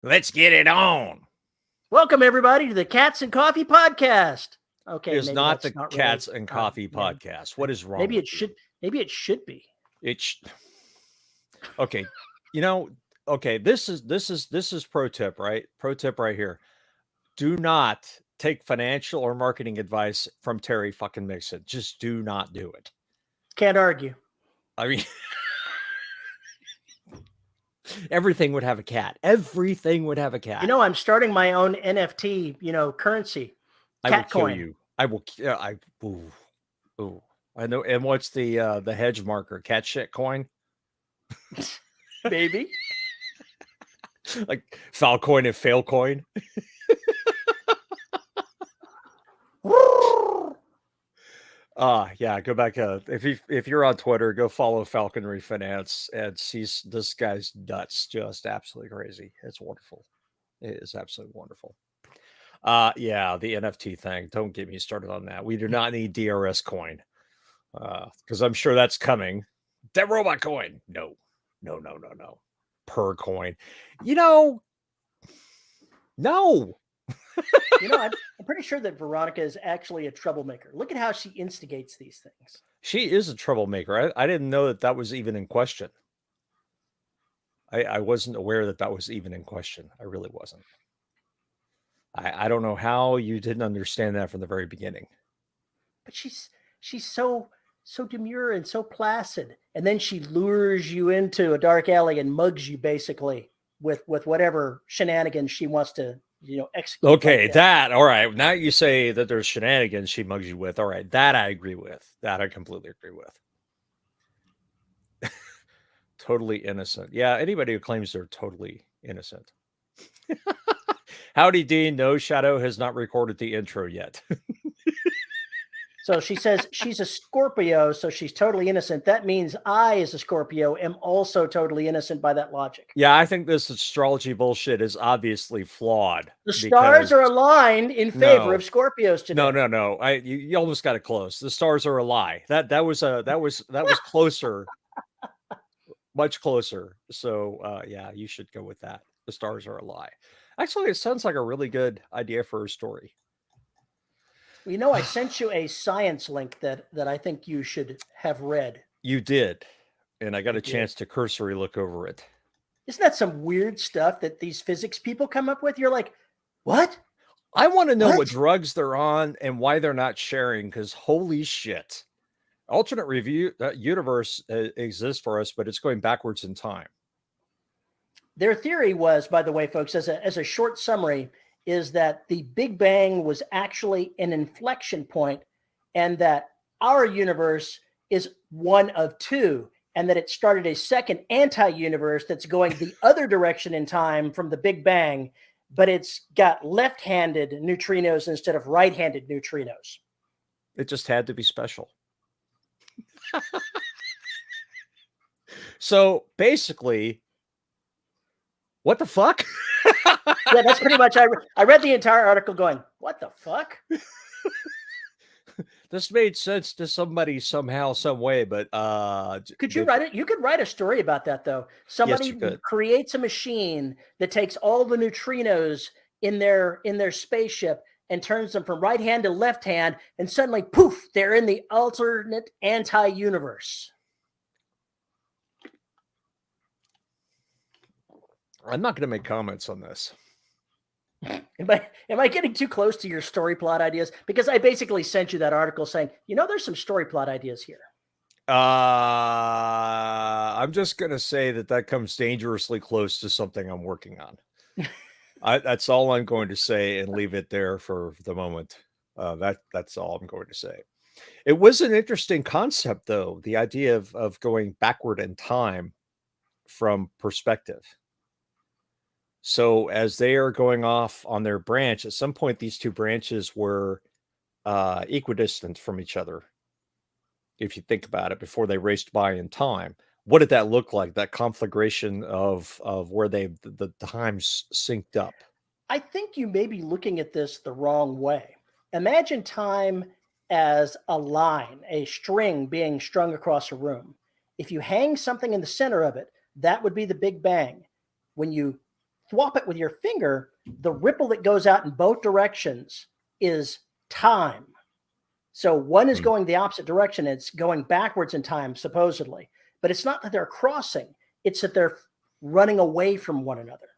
Let's get it on. Welcome, everybody, to the Cats and Coffee Podcast. Okay, It is maybe not that's the not Cats really, and Coffee podcast. What is wrong maybe with it you? should. Maybe it should be. Okay. You know, okay, this is pro tip, right? Pro tip right here. Do not take financial or marketing advice from Terry fucking Mixon. Just do not do it. Can't argue. I mean, everything would have a cat. Everything would have a cat. You know, I'm starting my own NFT, currency. I will Cat kill coin. you. I will. Ooh. I know. And what's the hedge marker? Cat shit coin. Maybe. Like Falcoin and Failcoin. Yeah, go back. If you're on Twitter, go follow Falconry Finance and see this guy's nuts. Just absolutely crazy. It's wonderful. It is absolutely wonderful. Yeah, the NFT thing. Don't get me started on that. We do not need DRS coin. Because I'm sure that's coming. That robot coin. No. Per coin. No. I'm pretty sure that Veronica is actually a troublemaker. Look at how she instigates these things. She is a troublemaker. I didn't know that was even in question. I wasn't aware that was even in question. I really wasn't. I don't know how you didn't understand that from the very beginning. But she's so demure and so placid, and then she lures you into a dark alley and mugs you basically with whatever shenanigans she wants to execute. Okay, that all right. Now you say that there's shenanigans she mugs you with. All right, that I agree with. That I completely agree with. Totally innocent. Yeah, anybody who claims they're totally innocent. Howdy, Dean. No, Shadow has not recorded the intro yet. So she says she's a Scorpio, so she's totally innocent. That means I, as a Scorpio, am also totally innocent by that logic. Yeah, I think this astrology bullshit is obviously flawed. The stars are aligned in favor of Scorpios today. No. You almost got it close. The stars are a lie. That was closer. Much closer. So yeah, you should go with that. The stars are a lie. Actually, it sounds like a really good idea for a story. Well, I sent you a science link that I think you should have read. You did. And I got a chance to cursory look over it. Isn't that some weird stuff that these physics people come up with? You're like, what? I want to know what drugs they're on and why they're not sharing, because holy shit. Alternate universe exists for us, but it's going backwards in time. Their theory was, by the way, folks, as a short summary, is that the Big Bang was actually an inflection point, and that our universe is one of two, and that it started a second anti-universe that's going the other direction in time from the Big Bang, but it's got left-handed neutrinos instead of right-handed neutrinos. It just had to be special. So basically, what the fuck? Yeah, that's pretty much. I read the entire article going, what the fuck? This made sense to somebody somehow, some way, but could you write it? You could write a story about that, though. Somebody creates a machine that takes all the neutrinos in their spaceship and turns them from right hand to left hand, and suddenly, poof, they're in the alternate anti-universe. I'm not going to make comments on this. Am I getting too close to your story plot ideas? Because I basically sent you that article saying, there's some story plot ideas here. I'm just going to say that comes dangerously close to something I'm working on. That's all I'm going to say and leave it there for the moment. That's all I'm going to say. It was an interesting concept, though, the idea of going backward in time from perspective. So as they are going off on their branch, at some point, these two branches were equidistant from each other. If you think about it, before they raced by in time, what did that look like? That conflagration of where the times synced up. I think you may be looking at this the wrong way. Imagine time as a line, a string being strung across a room. If you hang something in the center of it, that would be the Big Bang. When you thwop it with your finger, the ripple that goes out in both directions is time. So one is going the opposite direction. It's going backwards in time, supposedly. But it's not that they're crossing. It's that they're running away from one another.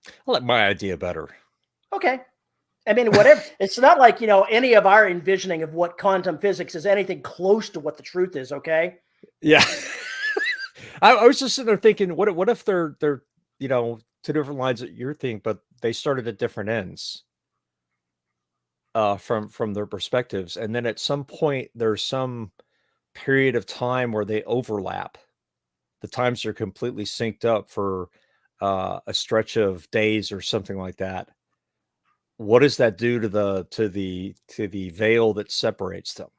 I like my idea better. Okay. I mean, whatever. It's not like, any of our envisioning of what quantum physics is anything close to what the truth is, okay? Yeah. I was just sitting there thinking, what if they're two different lines that you're thinking, but they started at different ends from their perspectives. And then at some point there's some period of time where they overlap. The times are completely synced up for a stretch of days or something like that. What does that do to the veil that separates them?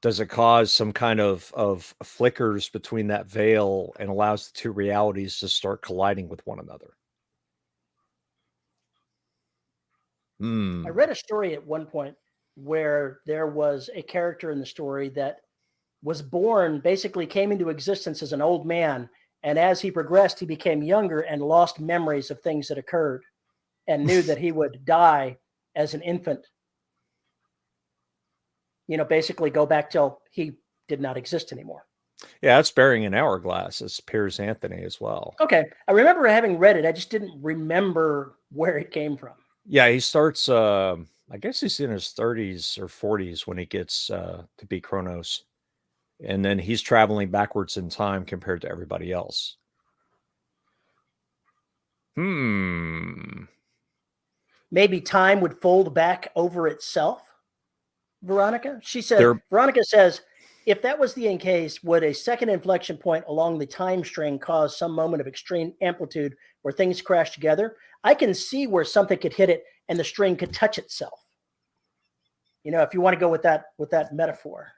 Does it cause some kind of flickers between that veil and allows the two realities to start colliding with one another? I read a story at one point where there was a character in the story that was born, basically came into existence as an old man. And as he progressed, he became younger and lost memories of things that occurred and knew that he would die as an infant. Basically go back till he did not exist anymore. Yeah, that's Bearing an Hourglass. It's Piers Anthony as well. Okay. I remember having read it. I just didn't remember where it came from. Yeah, he starts, I guess he's in his 30s or 40s when he gets to be Kronos. And then he's traveling backwards in time compared to everybody else. Maybe time would fold back over itself, Veronica? Veronica says, if that was the case, would a second inflection point along the time string cause some moment of extreme amplitude where things crash together? I can see where something could hit it and the string could touch itself. If you want to go with that metaphor.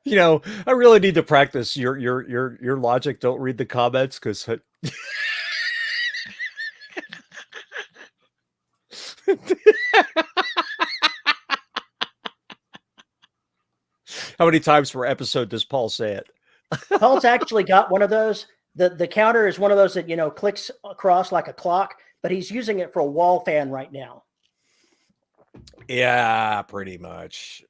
I really need to practice your logic. Don't read the comments because how many times per episode does Paul say it? Paul's actually got one of those. The counter is one of those that, clicks across like a clock, but he's using it for a wall fan right now. Yeah, pretty much.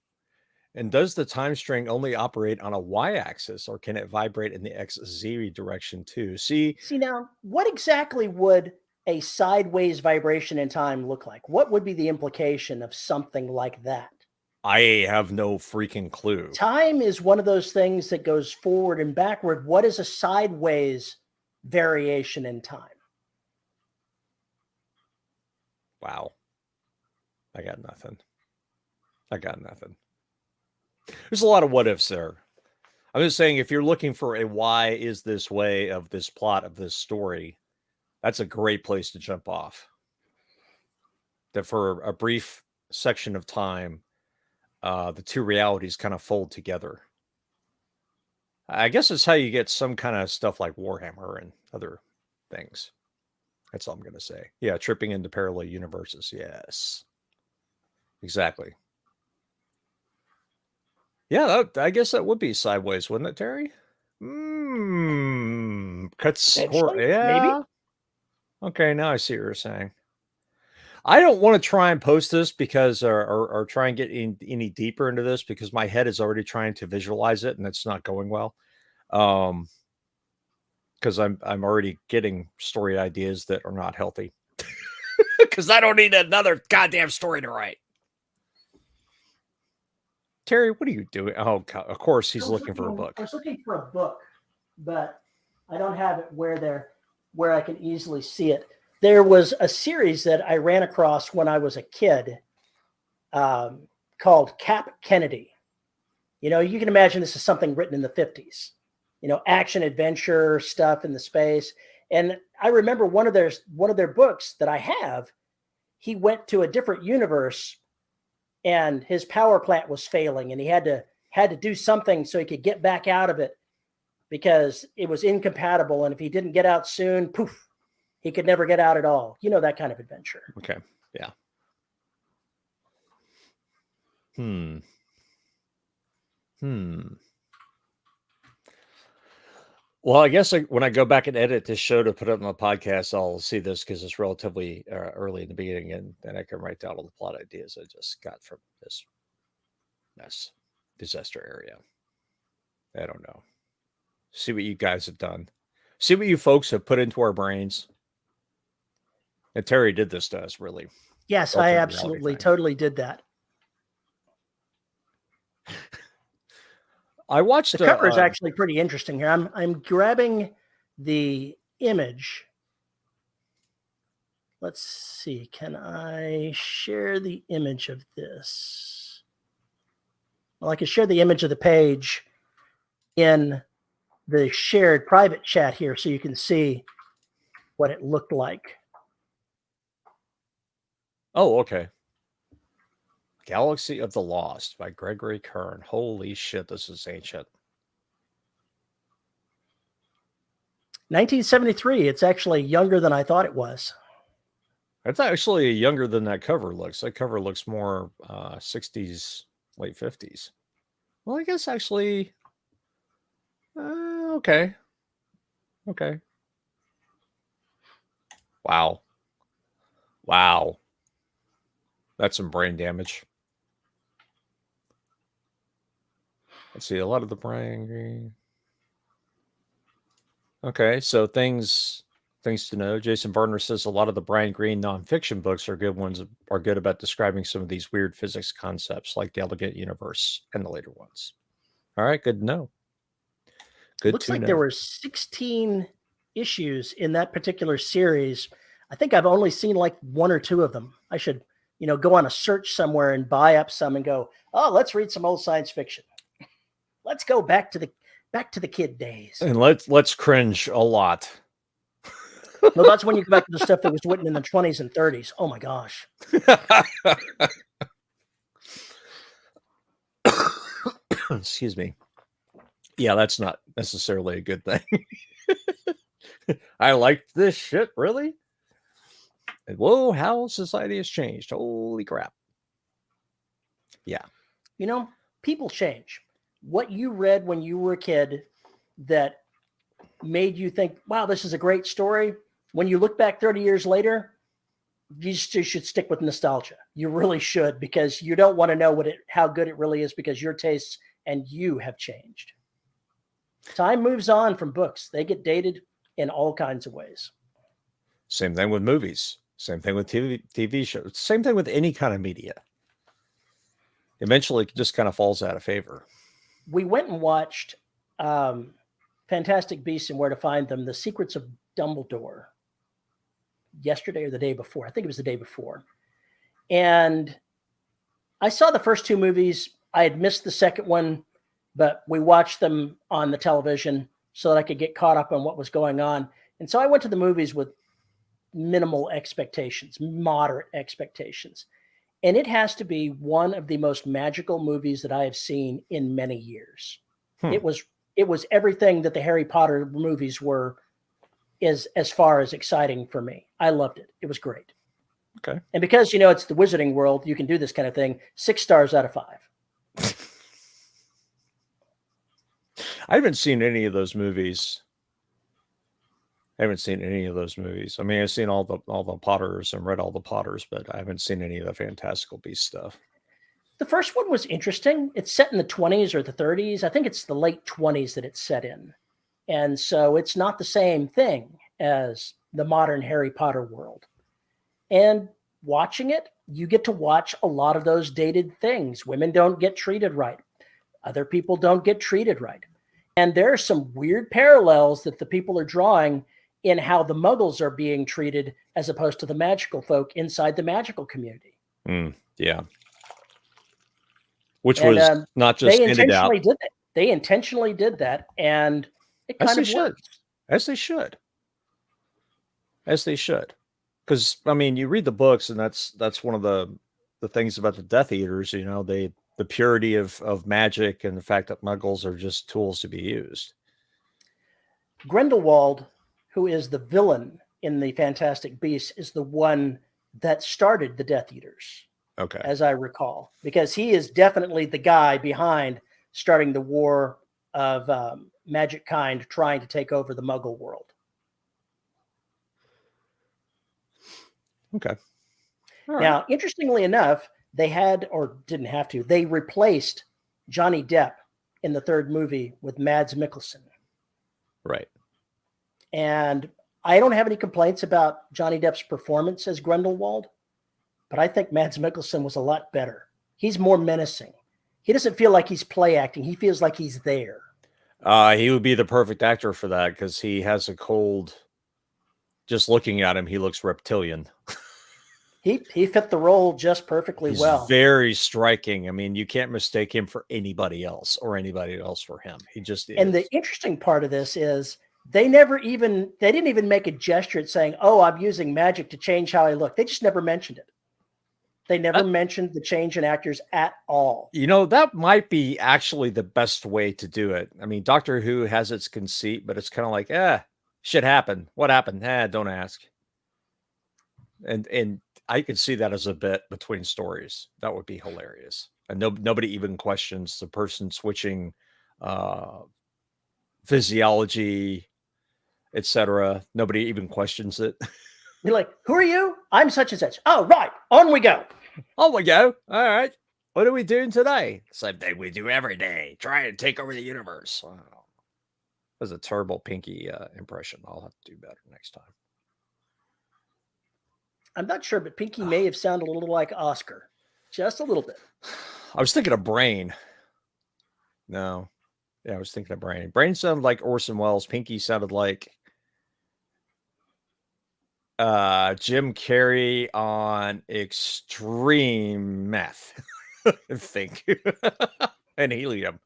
And does the time string only operate on a y-axis, or can it vibrate in the xz direction too? See now, what exactly would a sideways vibration in time look like? What would be the implication of something like that? I have no freaking clue. Time is one of those things that goes forward and backward. What is a sideways variation in time? Wow. I got nothing. There's a lot of what ifs there. I'm just saying, if you're looking for a why is this way of this plot of this story, that's a great place to jump off. That for a brief section of time, the two realities kind of fold together. I guess it's how you get some kind of stuff like Warhammer and other things. That's all I'm going to say. Yeah, tripping into parallel universes. Yes. Exactly. Yeah, I guess that would be sideways, wouldn't it, Terry? Cuts. Yeah. Maybe. Okay, now I see what you're saying. I don't want to try and post this because, or try and get any deeper into this because my head is already trying to visualize it and it's not going well. Because I'm already getting story ideas that are not healthy. Because I don't need another goddamn story to write. Terry, what are you doing? Oh, of course, he's looking for a book. I was looking for a book, but I don't have it where I can easily see it. There was a series that I ran across when I was a kid called Cap Kennedy. You can imagine this is something written in the 50s, action adventure stuff in the space. And I remember one of their books that I have, he went to a different universe and his power plant was failing and he had to do something so he could get back out of it because it was incompatible. And if he didn't get out soon, poof, he could never get out at all. That kind of adventure. Okay. Yeah. Well, I guess when I go back and edit this show to put it on the podcast, I'll see this because it's relatively early in the beginning, and then I can write down all the plot ideas I just got from this mess disaster area. I don't know. See what you guys have done. See what you folks have put into our brains. And Terry did this to us, really. Yes, I absolutely, totally did that. I watched the cover is actually pretty interesting here. I'm grabbing the image. Let's see. Can I share the image of this? Well, I can share the image of the page in the shared private chat here so you can see what it looked like. Oh, okay. Galaxy of the Lost by Gregory Kern. Holy shit, this is ancient. 1973. It's actually younger than I thought it was. It's actually younger than that cover looks. That cover looks more 60s, late 50s. Well, I guess actually, okay. Okay. Wow. Wow. That's some brain damage. Let's see, a lot of the brain green. Okay, so things to know. Jason Barner says a lot of the Brian Greene nonfiction books are good about describing some of these weird physics concepts like the Elegant Universe and the later ones. All right, good to know. Good Looks like there were 16 issues in that particular series. I think I've only seen like 1 or 2 of them. I should, go on a search somewhere and buy up some and go, oh, let's read some old science fiction. Let's go back to the kid days. And let's cringe a lot. No, that's when you go back to the stuff that was written in the 20s and 30s. Oh my gosh. Excuse me. Yeah, that's not necessarily a good thing. I liked this shit, really? And whoa, how society has changed. Holy crap. Yeah. People change. What you read when you were a kid that made you think, wow, this is a great story. When you look back 30 years later, you should stick with nostalgia. You really should, because you don't want to know how good it really is, because your tastes and you have changed. Time moves on from books. They get dated in all kinds of ways. Same thing with movies. Same thing with TV shows. Same thing with any kind of media. Eventually, it just kind of falls out of favor. We went and watched Fantastic Beasts and Where to Find Them, The Secrets of Dumbledore, yesterday or the day before. I think it was the day before. And I saw the first 2 movies. I had missed the second one, but we watched them on the television so that I could get caught up on what was going on. And so I went to the movies with minimal expectations, moderate expectations. And it has to be one of the most magical movies that I have seen in many years. It was everything that the Harry Potter movies were, as far as exciting for me. I loved it. It was great. Okay. And because, it's the Wizarding World, you can do this kind of thing. 6 stars out of 5. I haven't seen any of those movies. I mean, I've seen all the Potters and read all the Potters, but I haven't seen any of the Fantastical Beasts stuff. The first one was interesting. It's set in the 20s or the 30s. I think it's the late 20s that it's set in. And so it's not the same thing as the modern Harry Potter world. And watching it, you get to watch a lot of those dated things. Women don't get treated right. Other people don't get treated right. And there are some weird parallels that the people are drawing in how the Muggles are being treated as opposed to the magical folk inside the magical community. Yeah. Which was not just ended out. They intentionally did that, and it kind of worked. As they should. Because, you read the books, and that's one of the things about the Death Eaters, the purity of magic and the fact that Muggles are just tools to be used. Grindelwald, who is the villain in the Fantastic Beasts, is the one that started the Death Eaters. Okay. As I recall, because he is definitely the guy behind starting the war of magic kind trying to take over the Muggle world. Okay. All right. Now, interestingly enough, they had, or didn't have to, they replaced Johnny Depp in the third movie with Mads Mikkelsen. Right. And I don't have any complaints about Johnny Depp's performance as Grindelwald, but I think Mads Mikkelsen was a lot better. He's more menacing. He doesn't feel like he's play acting. He feels like he's there. He would be the perfect actor for that because he has a cold. Just looking at him, he looks reptilian. He fit the role just perfectly He's well. very striking. I mean, you can't mistake him for anybody else or anybody else for him. He just is. And the interesting part of this is they didn't even make a gesture at saying, "Oh, I'm using magic to change how I look." They just never mentioned it. They never mentioned the change in actors at all. You know, that might be actually the best way to do it. I mean, Doctor Who has its conceit, but it's kind of like, shit happened. What happened? Don't ask. And I could see that as a bit between stories. That would be hilarious. And nobody even questions the person switching physiology, etc. Nobody even questions it. You're like, "Who are you?" "I'm such and such." "Oh, right. On we go." On we go. All right. What are we doing today? Same thing we do every day. Try and take over the universe. Wow. That was a terrible Pinky impression. I'll have to do better next time. I'm not sure, but Pinky may have sounded a little like Oscar. Just a little bit. I was thinking of Brain. No. Yeah, I was thinking of Brain. Brain sounded like Orson Welles. Pinky sounded like Jim Carrey on extreme meth. I think. And helium.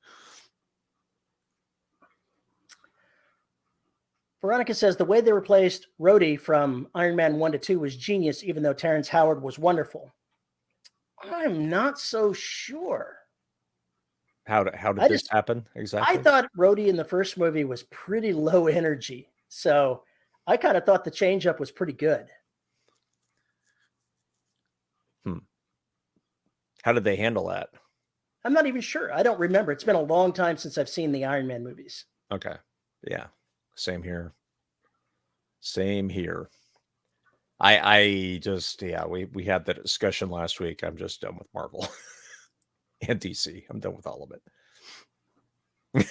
Veronica says the way they replaced Rhodey from Iron Man 1 to 2 was genius, even though Terrence Howard was wonderful. I'm not so sure. How did this happen exactly? I thought Rhodey in the first movie was pretty low energy. So I kind of thought the change up was pretty good. How did they handle that? I'm not even sure. I don't remember. It's been a long time since I've seen the Iron Man movies. Okay. Yeah. Same here. Same here. I just, we had that discussion last week. I'm just done with Marvel and DC. I'm done with all of it.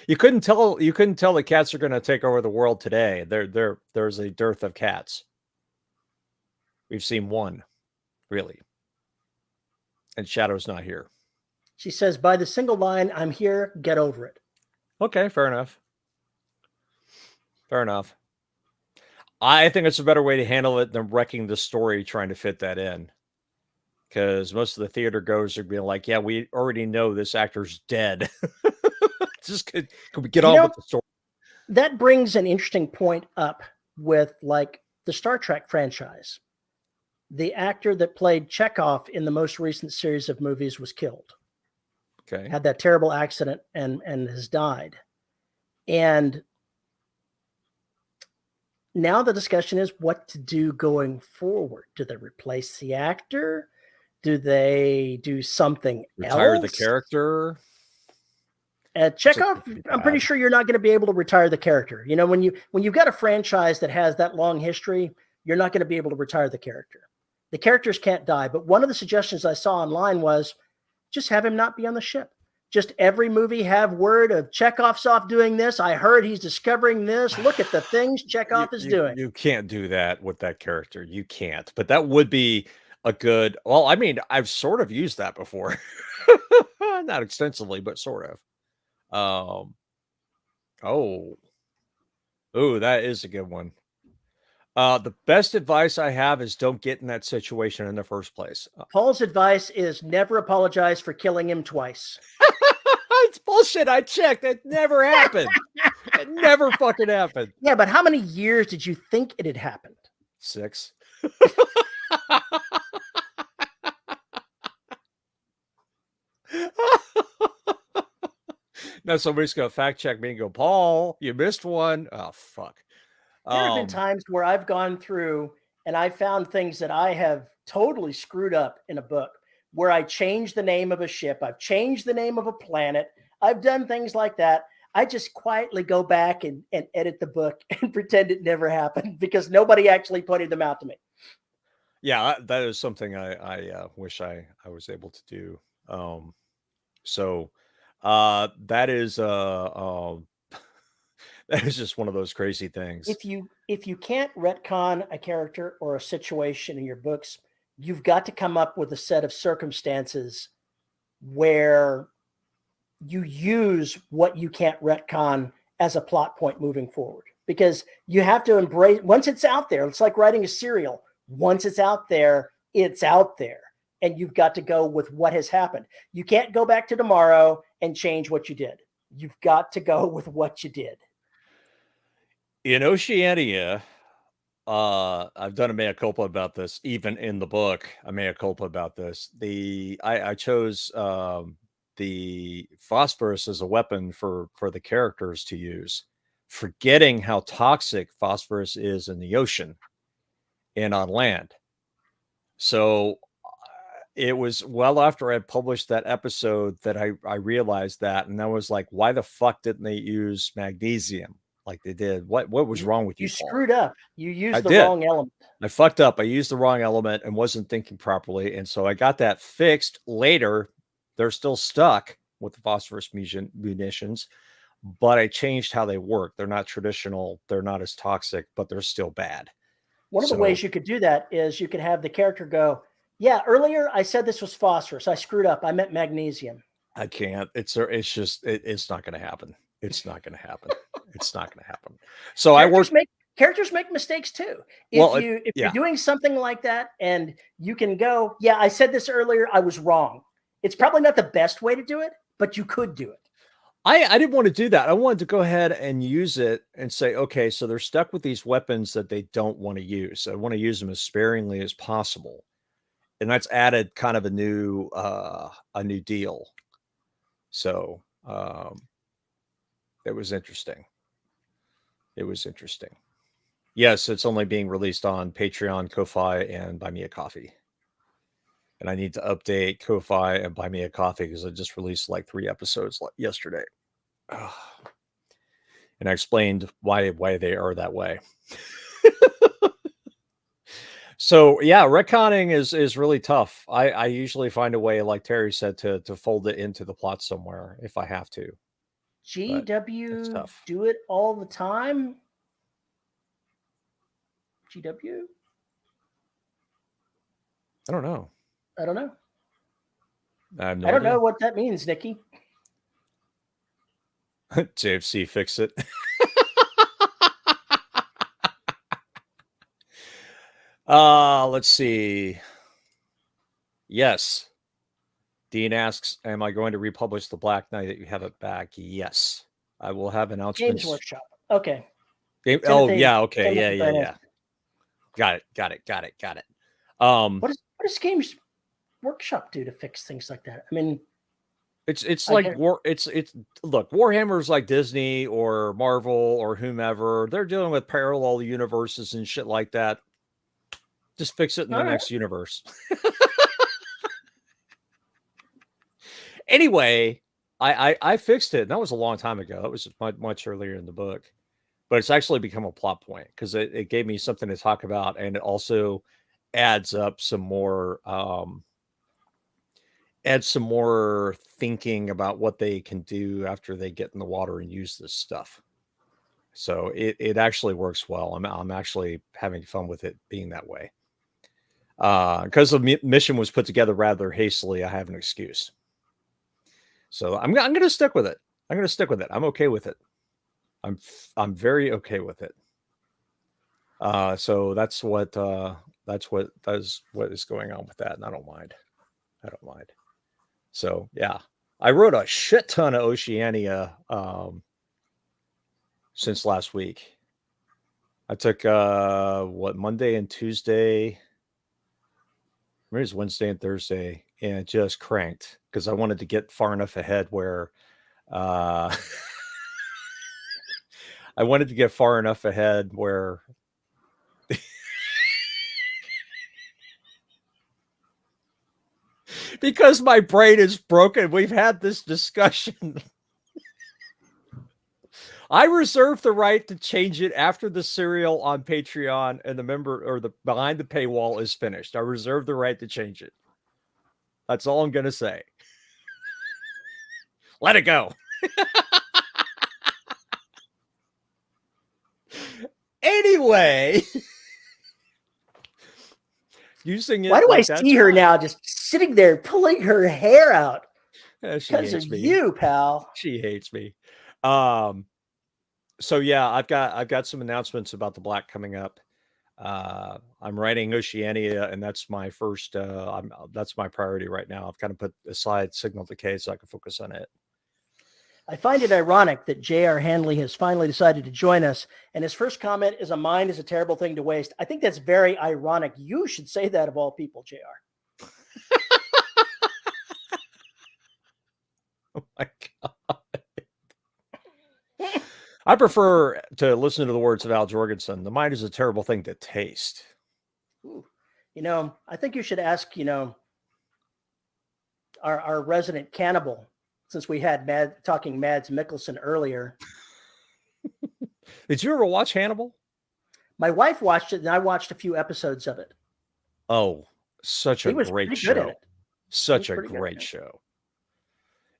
You couldn't tell the cats are going to take over the world today. There's a dearth of cats. We've seen one, really. And Shadow's not here. She says, by the single line, "I'm here, get over it." Okay, fair enough. Fair enough. I think it's a better way to handle it than wrecking the story trying to fit that in. Because most of the theater goers are being like, yeah, we already know this actor's dead. Just could we get on with the story? That brings an interesting point up with like the Star Trek franchise. The actor that played Chekhov in the most recent series of movies was killed. Okay. Had that terrible accident and has died. And now the discussion is what to do going forward. Do they replace the actor? Do they do something Retire else? the character? Chekhov, I'm pretty sure you're not going to be able to retire the character. You know, when you've got a franchise that has that long history, you're not going to be able to retire the character. The characters can't die. But one of the suggestions I saw online was just have him not be on the ship. Just every movie have word of Chekhov's off doing this. I heard he's discovering this. Look at the things Chekhov is doing. You can't do that with that character. You can't. But that would be a good. Well, I mean, I've sort of used that before, not extensively, but sort of. Oh, that is a good one. The best advice I have is don't get in that situation in the first place. Paul's advice is never apologize for killing him twice. It's bullshit. I checked. It never happened. It never fucking happened. Yeah, but how many years did you think it had happened? 6. Now somebody's going to fact check me and go, Paul, you missed one. Oh, fuck. There have been times where I've gone through and I found things that I have totally screwed up in a book where I changed the name of a ship. I've changed the name of a planet. I've done things like that. I just quietly go back and edit the book and pretend it never happened because nobody actually pointed them out to me. Yeah, that is something I wish I was able to do. So that is that is just one of those crazy things. If you can't retcon a character or a situation in your books, you've got to come up with a set of circumstances where you use what you can't retcon as a plot point moving forward, because you have to embrace, once it's out there, it's like writing a serial. Once it's out there, and you've got to go with what has happened. You can't go back to tomorrow and change what you did. You've got to go with what you did. In Oceania, I've done a mea culpa about this, even in the book, a mea culpa about this. I chose the phosphorus as a weapon for the characters to use, forgetting how toxic phosphorus is in the ocean and on land. So it was well after I published that episode that I realized that, and I was like, why the fuck didn't they use magnesium like they did? What was wrong with you, You Paul? screwed up. You I used the did. wrong element. I fucked up. I used the wrong element and wasn't thinking properly. And so I got that fixed later. They're still stuck with the phosphorus munitions, but I changed how they work. They're not traditional. They're not as toxic, but they're still bad. One of the ways you could do that is you could have the character go, yeah, earlier I said this was phosphorus. I screwed up. I meant magnesium. I can't. It's not going to happen. It's not going to happen. It's not going to happen. So characters make mistakes too. If you're doing something like that and you can go, yeah, I said this earlier, I was wrong. It's probably not the best way to do it, but you could do it. I didn't want to do that. I wanted to go ahead and use it and say, okay, so they're stuck with these weapons that they don't want to use. I want to use them as sparingly as possible. And that's added kind of a new deal. So it was interesting. It was interesting. Yes, it's only being released on Patreon, Ko-Fi, and Buy Me a Coffee. And I need to update Ko-Fi and Buy Me a Coffee because I just released like 3 episodes yesterday. And I explained why they are that way. So yeah, retconning is really tough. I usually find a way, like Terry said, to fold it into the plot somewhere if I have to. GW do it all the time. GW? I don't know. I don't know. I don't know what that means, Nikki. JFC, fix it. Let's see. Yes. Dean asks, am I going to republish the Black Knight that you have it back? Yes. I will have announcements. Games Workshop. Okay. Yeah. Okay. Yeah. Got it. What does Games Workshop do to fix things like that? I mean, it's like look, Warhammer's like Disney or Marvel or whomever. They're dealing with parallel universes and shit like that. Just fix it in the next universe. Anyway, I fixed it. And that was a long time ago. That was much earlier in the book. But it's actually become a plot point because it gave me something to talk about, and it also adds up some more thinking about what they can do after they get in the water and use this stuff. So it actually works well. I'm actually having fun with it being that way. Because the mission was put together rather hastily, I have an excuse. So I'm going to stick with it. I'm okay with it. I'm very okay with it. So that's what is going on with that, and I don't mind. So yeah, I wrote a shit ton of Oceania since last week. I took Monday and Tuesday, maybe it's Wednesday and Thursday, and it just cranked because I wanted to get far enough ahead where because my brain is broken. We've had this discussion. I reserve the right to change it after the serial on Patreon and the member or the behind the paywall is finished. I reserve the right to change it. That's all I'm going to say. Let it go. Anyway, using it. Why do like I see her fine. now just sitting there pulling her hair out? She Because of hates me. you, pal. She hates me. So yeah, I've got some announcements about the Black coming up. I'm writing Oceania, and that's my first. That's my priority right now. I've kind of put aside Signal Decay so I can focus on it. I find it ironic that J.R. Handley has finally decided to join us, and his first comment is, "A mind is a terrible thing to waste." I think that's very ironic. You should say that of all people, J.R. Oh my God. I prefer to listen to the words of Al Jorgensen. The mind is a terrible thing to taste. Ooh. I think you should ask, our resident cannibal, since we had talking Mads Mikkelsen earlier. Did you ever watch Hannibal? My wife watched it, and I watched a few episodes of it. Oh, such a great show. Such a great show.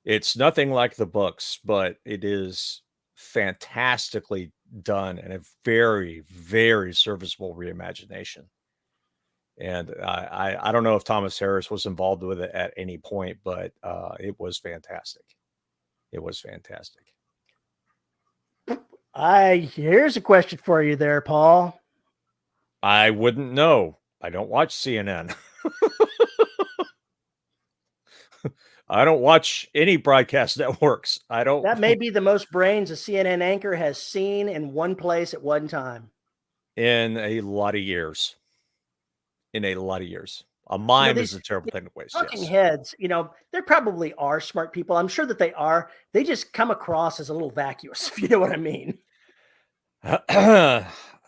It's nothing like the books, but it is fantastically done and a very, very serviceable reimagination. And I don't know if Thomas Harris was involved with it at any point, but it was fantastic. It was fantastic. Here's a question for you there, Paul. I wouldn't know. I don't watch CNN. I don't watch any broadcast networks. I don't. That may be the most brains a CNN anchor has seen in one place at one time. In a lot of years. A mime is a terrible thing to waste. Talking heads, there probably are smart people. I'm sure that they are. They just come across as a little vacuous, if you know what I mean.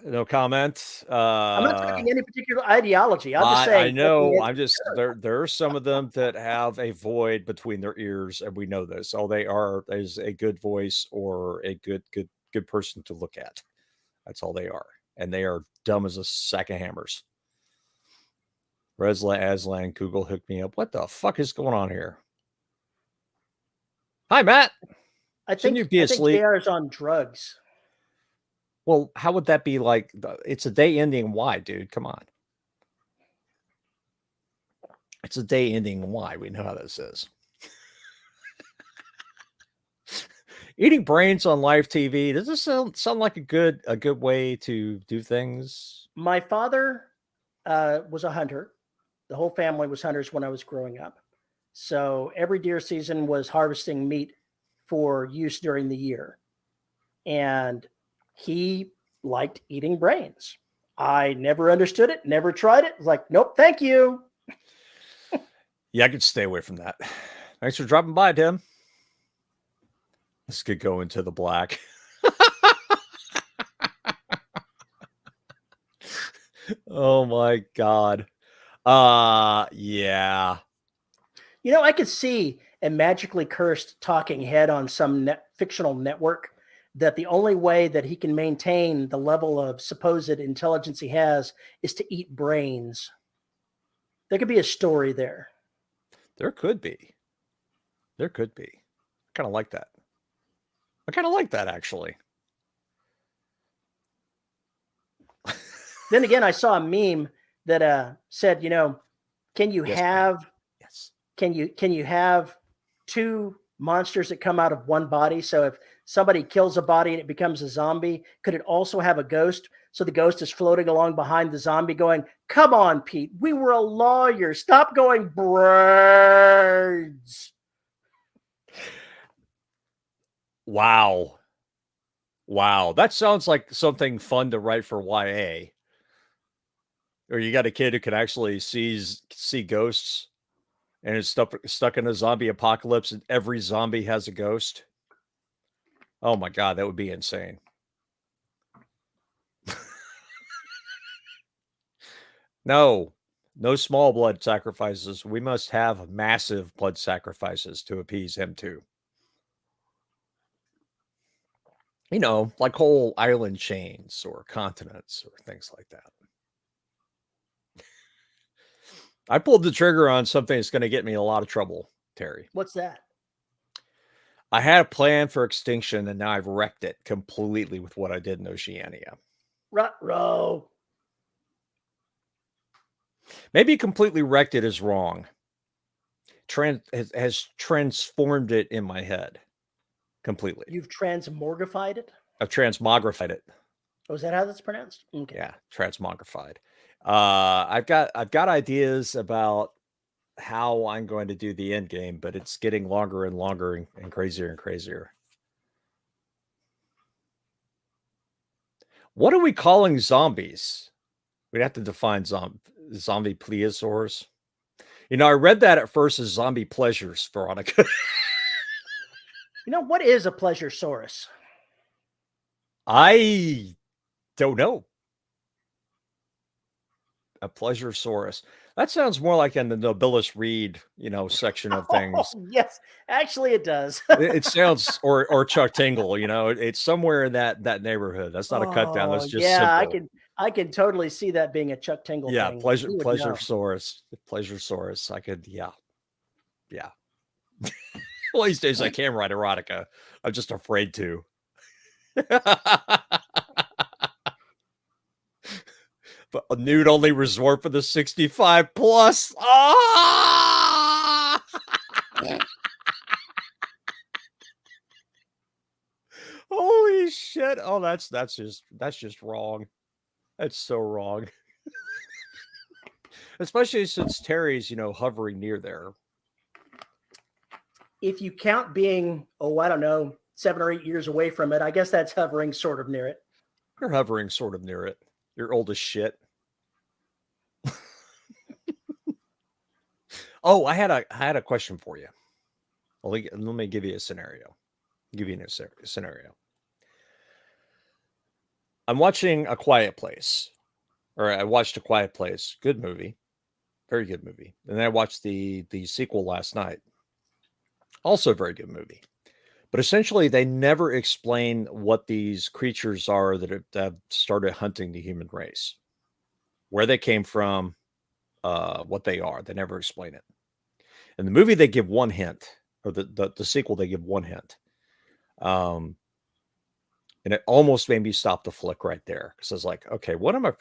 No comment. I'm not talking any particular ideology. I'm just saying. I know. I'm just there are some of them that have a void between their ears, and we know this. All they are is a good voice or a good person to look at. That's all they are, and they are dumb as a sack of hammers. Resla Aslan Google hooked me up. What the fuck is going on here? Hi, Matt. I think JR is on drugs. Well, how would that be like? It's a day ending Y, dude. Come on. It's a day ending Y. We know how this is. Eating brains on live TV. Does this sound like a good way to do things? My father was a hunter. The whole family was hunters when I was growing up. So every deer season was harvesting meat for use during the year. And he liked eating brains. I never understood it, never tried it. Was like, nope, thank you. Yeah, I could stay away from that. Thanks for dropping by, Tim. This could go into the black. Oh my God. Yeah. I could see a magically cursed talking head on some fictional network that the only way that he can maintain the level of supposed intelligence he has is to eat brains. There could be a story there. There could be. I kind of like that. Actually. Then again, I saw a meme that said, can you have two monsters that come out of one body? So if somebody kills a body and it becomes a zombie, could it also have a ghost? So the ghost is floating along behind the zombie going, come on, Pete, we were a lawyer. Stop going birds. Wow. That sounds like something fun to write for YA. Or you got a kid who can actually see ghosts and is stuck in a zombie apocalypse and every zombie has a ghost. Oh my God, that would be insane. No small blood sacrifices. We must have massive blood sacrifices to appease him too. You know, like whole island chains or continents or things like that. I pulled the trigger on something that's going to get me in a lot of trouble, Terry. What's that? I had a plan for extinction, and now I've wrecked it completely with what I did in Oceania. Ruh-roh. Maybe completely wrecked it is wrong. Has transformed it in my head completely. You've transmorgified it? I've transmogrified it. Oh, is that how that's pronounced? Okay. Yeah, transmogrified. I've got ideas about how I'm going to do the end game, but it's getting longer and longer and crazier and crazier. What are we calling zombies? We'd have to define zombie plesiosaurs. You know, I read that at first as zombie pleasures, Veronica. You know, what is a pleasuresaurus? I don't know. A pleasuresaurus. That sounds more like in the Nobilis Reed, you know, section of things. Oh, yes, actually it does. It sounds or Chuck Tingle, you know, it's somewhere in that neighborhood. That's not a cut down. That's just yeah, simple. I can totally see that being a Chuck Tingle Yeah, thing. pleasuresaurus. I could, yeah. Well, these days I can write erotica. I'm just afraid to. But a nude only resort for the 65 plus. Ah! Holy shit. Oh, that's just wrong. That's so wrong. Especially since Terry's, you know, hovering near there. If you count being, I don't know, 7 or 8 years away from it, I guess that's hovering sort of near it. You're hovering sort of near it. You're old as shit. Oh, I had a question for you. Let me give you a scenario. Scenario. I'm watching A Quiet Place, or I watched A Quiet Place. Good movie, very good movie. And then I watched the sequel last night. Also a very good movie. But essentially, they never explain what these creatures are that have started hunting the human race, where they came from, what they are. They never explain it. In the movie, they give one hint, or the sequel, they give one hint. And it almost made me stop the flick right there because I was like, okay, what am I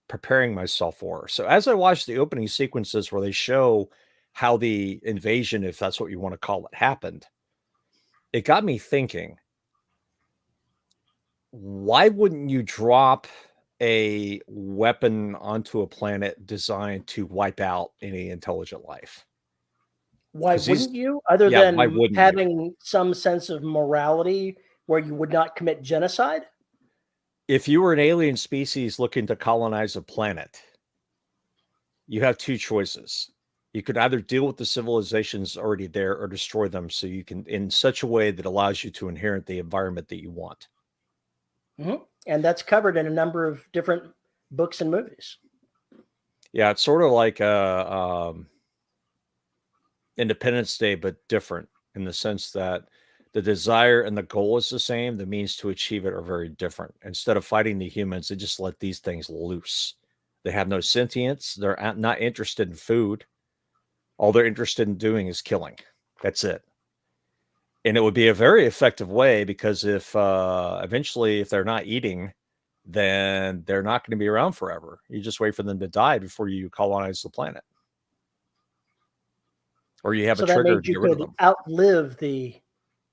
preparing myself for? So as I watched the opening sequences where they show how the invasion, if that's what you want to call it, happened, it got me thinking, why wouldn't you drop a weapon onto a planet designed to wipe out any intelligent life? Why wouldn't you? Other than why wouldn't having some sense of morality where you would not commit genocide? If you were an alien species looking to colonize a planet, you have two choices. You could either deal with the civilizations already there or destroy them so you can, in such a way that allows you to inherit the environment that you want. Mm-hmm. And that's covered in a number of different books and movies. Yeah, it's sort of like Independence Day, but different in the sense that the desire and the goal is the same. The means to achieve it are very different. Instead of fighting the humans, they just let these things loose. They have no sentience. They're not interested in food. All they're interested in doing is killing. That's it. And it would be a very effective way because if eventually, if they're not eating, then they're not going to be around forever. You just wait for them to die before you colonize the planet. Or you have a trigger to get rid of them. Outlive the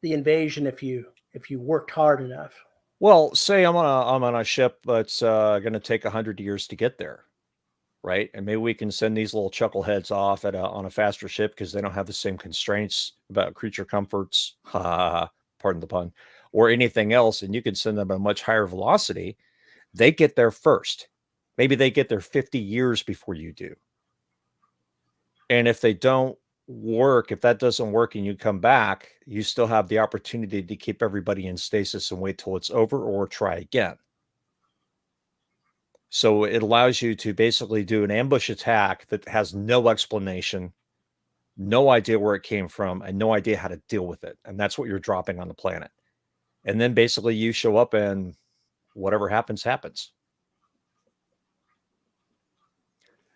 invasion if you worked hard enough. Well, say I'm on a ship that's going to take 100 years to get there, right? And maybe we can send these little chuckleheads off on a faster ship because they don't have the same constraints about creature comforts, pardon the pun, or anything else. And you can send them at a much higher velocity. They get there first. Maybe they get there 50 years before you do. And if they don't work, if that doesn't work and you come back, you still have the opportunity to keep everybody in stasis and wait till it's over or try again. So it allows you to basically do an ambush attack that has no explanation, no idea where it came from, and no idea how to deal with it. And that's what you're dropping on the planet. And then basically you show up and whatever happens, happens.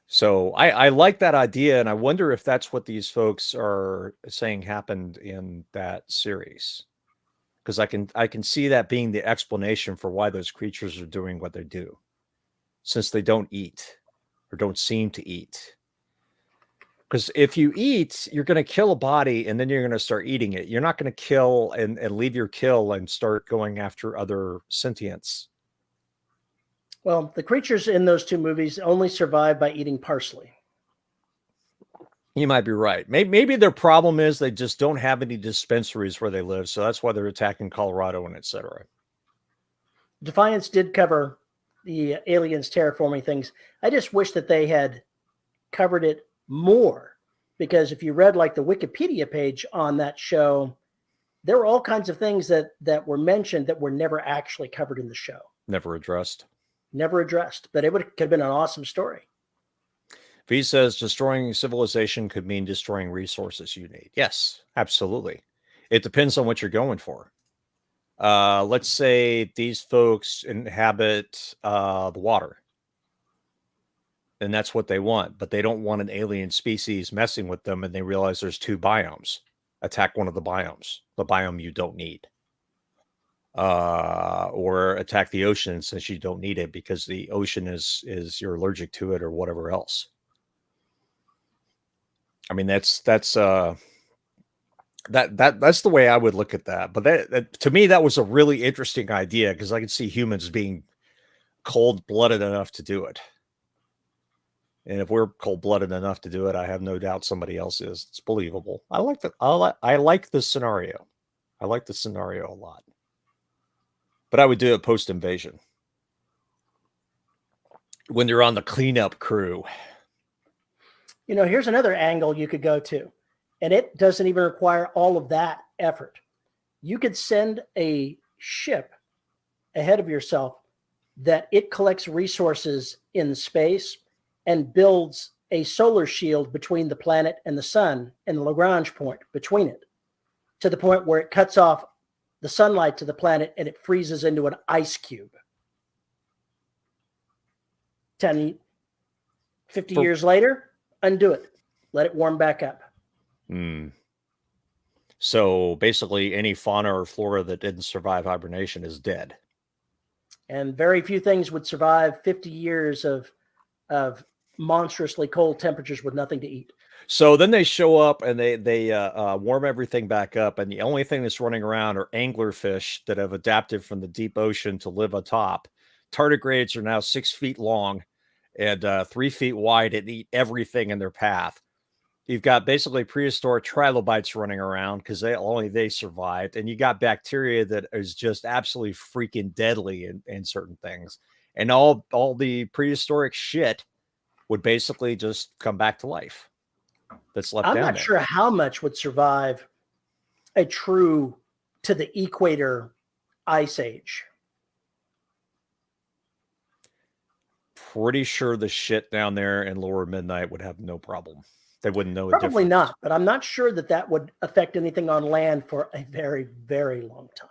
So I like that idea, and I wonder if that's what these folks are saying happened in that series. Because I can see that being the explanation for why those creatures are doing what they do, since they don't eat or don't seem to eat. Because if you eat, you're going to kill a body and then you're going to start eating it. You're not going to kill and leave your kill and start going after other sentients. Well, the creatures in those two movies only survive by eating parsley. You might be right. Maybe their problem is they just don't have any dispensaries where they live. So that's why they're attacking Colorado and etc. Defiance did cover the aliens terraforming things. I just wish that they had covered it more, because if you read like the Wikipedia page on that show, there were all kinds of things that were mentioned that were never actually covered in the show. Never addressed. But it could have been an awesome story. V says destroying civilization could mean destroying resources you need. Yes, absolutely. It depends on what you're going for. Let's say these folks inhabit the water, and that's what they want, but they don't want an alien species messing with them, and they realize there's two biomes. Attack one of the biome you don't need. Or attack the ocean since you don't need it because the ocean is you're allergic to it or whatever else. I mean, that's the way I would look at that. But that to me, that was a really interesting idea because I could see humans being cold-blooded enough to do it. And if we're cold-blooded enough to do it, I have no doubt somebody else is. It's believable. I like that. I like this scenario. I like the scenario a lot. But I would do it post-invasion. When you're on the cleanup crew. You know, here's another angle you could go to. And it doesn't even require all of that effort. You could send a ship ahead of yourself that it collects resources in space and builds a solar shield between the planet and the sun and the Lagrange point between it, to the point where it cuts off the sunlight to the planet and it freezes into an ice cube. 10, 50 years later, undo it. Let it warm back up. So basically any fauna or flora that didn't survive hibernation is dead. And very few things would survive 50 years of monstrously cold temperatures with nothing to eat. So then they show up and they warm everything back up, and the only thing that's running around are anglerfish that have adapted from the deep ocean to live atop. Tardigrades are now 6 feet long and 3 feet wide and eat everything in their path. You've got basically prehistoric trilobites running around because they survived, and you got bacteria that is just absolutely freaking deadly in certain things, and all the prehistoric shit would basically just come back to life. That's left down there. I'm not sure how much would survive a true to the equator ice age. Pretty sure the shit down there in lower midnight would have no problem. They wouldn't know. Probably not, but I'm not sure that would affect anything on land for a very, very long time.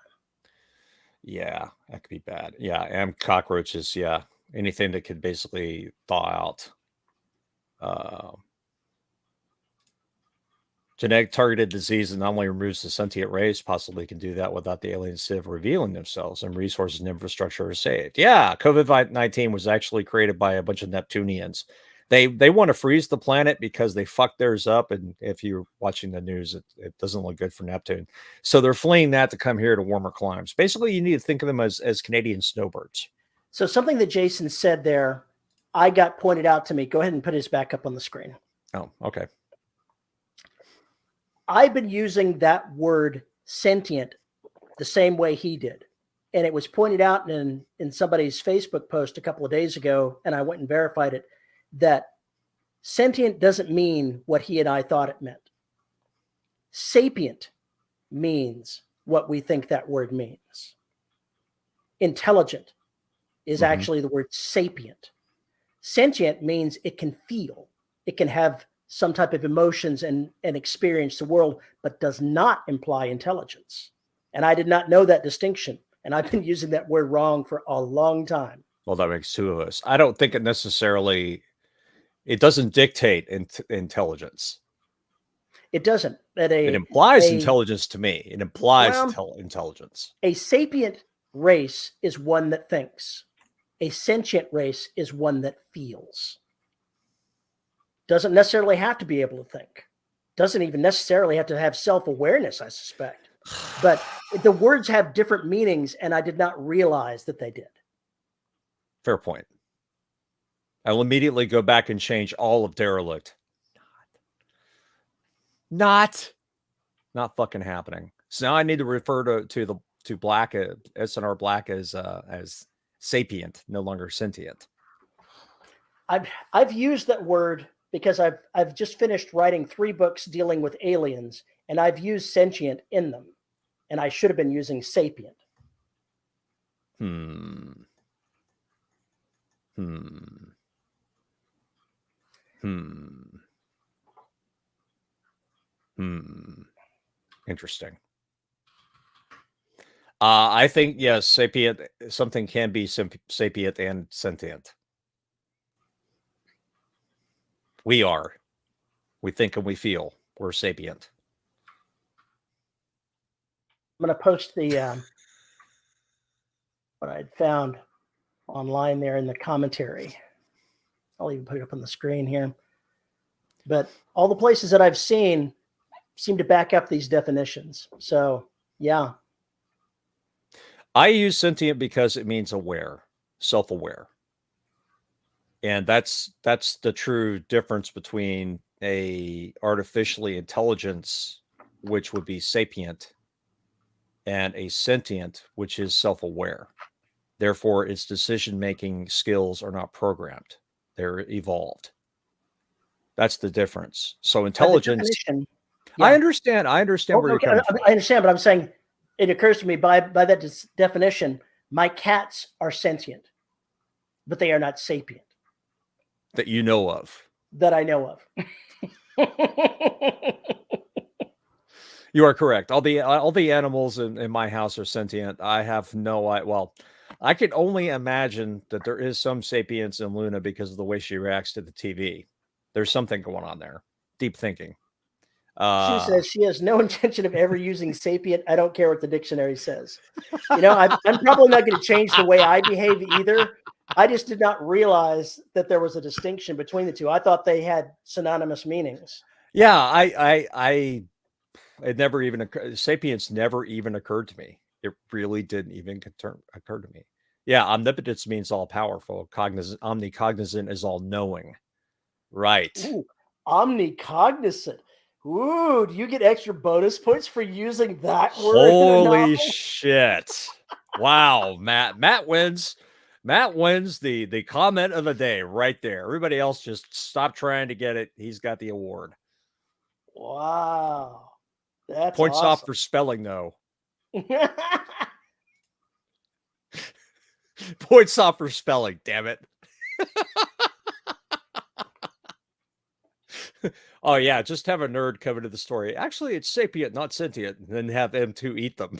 Yeah, that could be bad. Yeah, and cockroaches. Yeah, anything that could basically thaw out. Genetic targeted disease that not only removes the sentient race, possibly can do that without the alien civ revealing themselves, and resources and infrastructure are saved. Yeah, COVID-19 was actually created by a bunch of Neptunians. They want to freeze the planet because they fucked theirs up, and if you're watching the news, it doesn't look good for Neptune. So they're fleeing that to come here to warmer climes. Basically, you need to think of them as Canadian snowbirds. So something that Jason said there, I got pointed out to me. Go ahead and put his back up on the screen. Oh, okay. I've been using that word sentient the same way he did. And it was pointed out in somebody's Facebook post a couple of days ago, and I went and verified it, that sentient doesn't mean what he and I thought it meant. Sapient means what we think that word means. Intelligent is actually the word sapient. Sentient means it can feel, it can have some type of emotions and experience the world, but does not imply intelligence. And I did not know that distinction. And I've been using that word wrong for a long time. Well, that makes two of us. I don't think it necessarily, it doesn't dictate intelligence. It doesn't. It implies intelligence to me. It implies intelligence. A sapient race is one that thinks. A sentient race is one that feels. Doesn't necessarily have to be able to think. Doesn't even necessarily have to have self-awareness, I suspect. But the words have different meanings, and I did not realize that they did. Fair point. I will immediately go back and change all of derelict. Not fucking happening. So now I need to refer to black, SNR black as sapient, no longer sentient. I've used that word because I've just finished writing 3 books dealing with aliens, and I've used sentient in them, and I should have been using sapient. Interesting. I think, yes, sapient, something can be sapient and sentient. We are. We think and we feel. We're sapient. I'm going to post the what I'd found online there in the commentary. I'll even put it up on the screen here. But all the places that I've seen seem to back up these definitions. So, yeah. I use sentient because it means aware, self-aware. And that's the true difference between a artificially intelligence, which would be sapient, and a sentient, which is self-aware. Therefore, its decision-making skills are not programmed. They're evolved. That's the difference. So intelligence, yeah. I understand where you're coming from. I understand, but I'm saying it occurs to me by that definition, my cats are sentient, but they are not sapient. That you know of. That I know of. You are correct. All the animals in my house are sentient. I have no idea. Well, I can only imagine that there is some sapience in Luna because of the way she reacts to the TV. There's something going on there. Deep thinking. She says she has no intention of ever using sapient. I don't care what the dictionary says. You know, I'm probably not going to change the way I behave either. I just did not realize that there was a distinction between the two. I thought they had synonymous meanings. Yeah, it never even occurred. Sapience never even occurred to me. It really didn't even occur to me. Yeah, omnipotence means all powerful. Omnicognizant is all knowing. Right. Ooh, omnicognizant. Ooh, do you get extra bonus points for using that word? Holy shit. Wow, Matt wins. Matt wins the comment of the day right there. Everybody else just stop trying to get it. He's got the award. Wow. That's points awesome. off for spelling, though. Points off for spelling, damn it. Oh, yeah, just have a nerd come into the story. Actually, it's sapient, not sentient, and then have M2 eat them.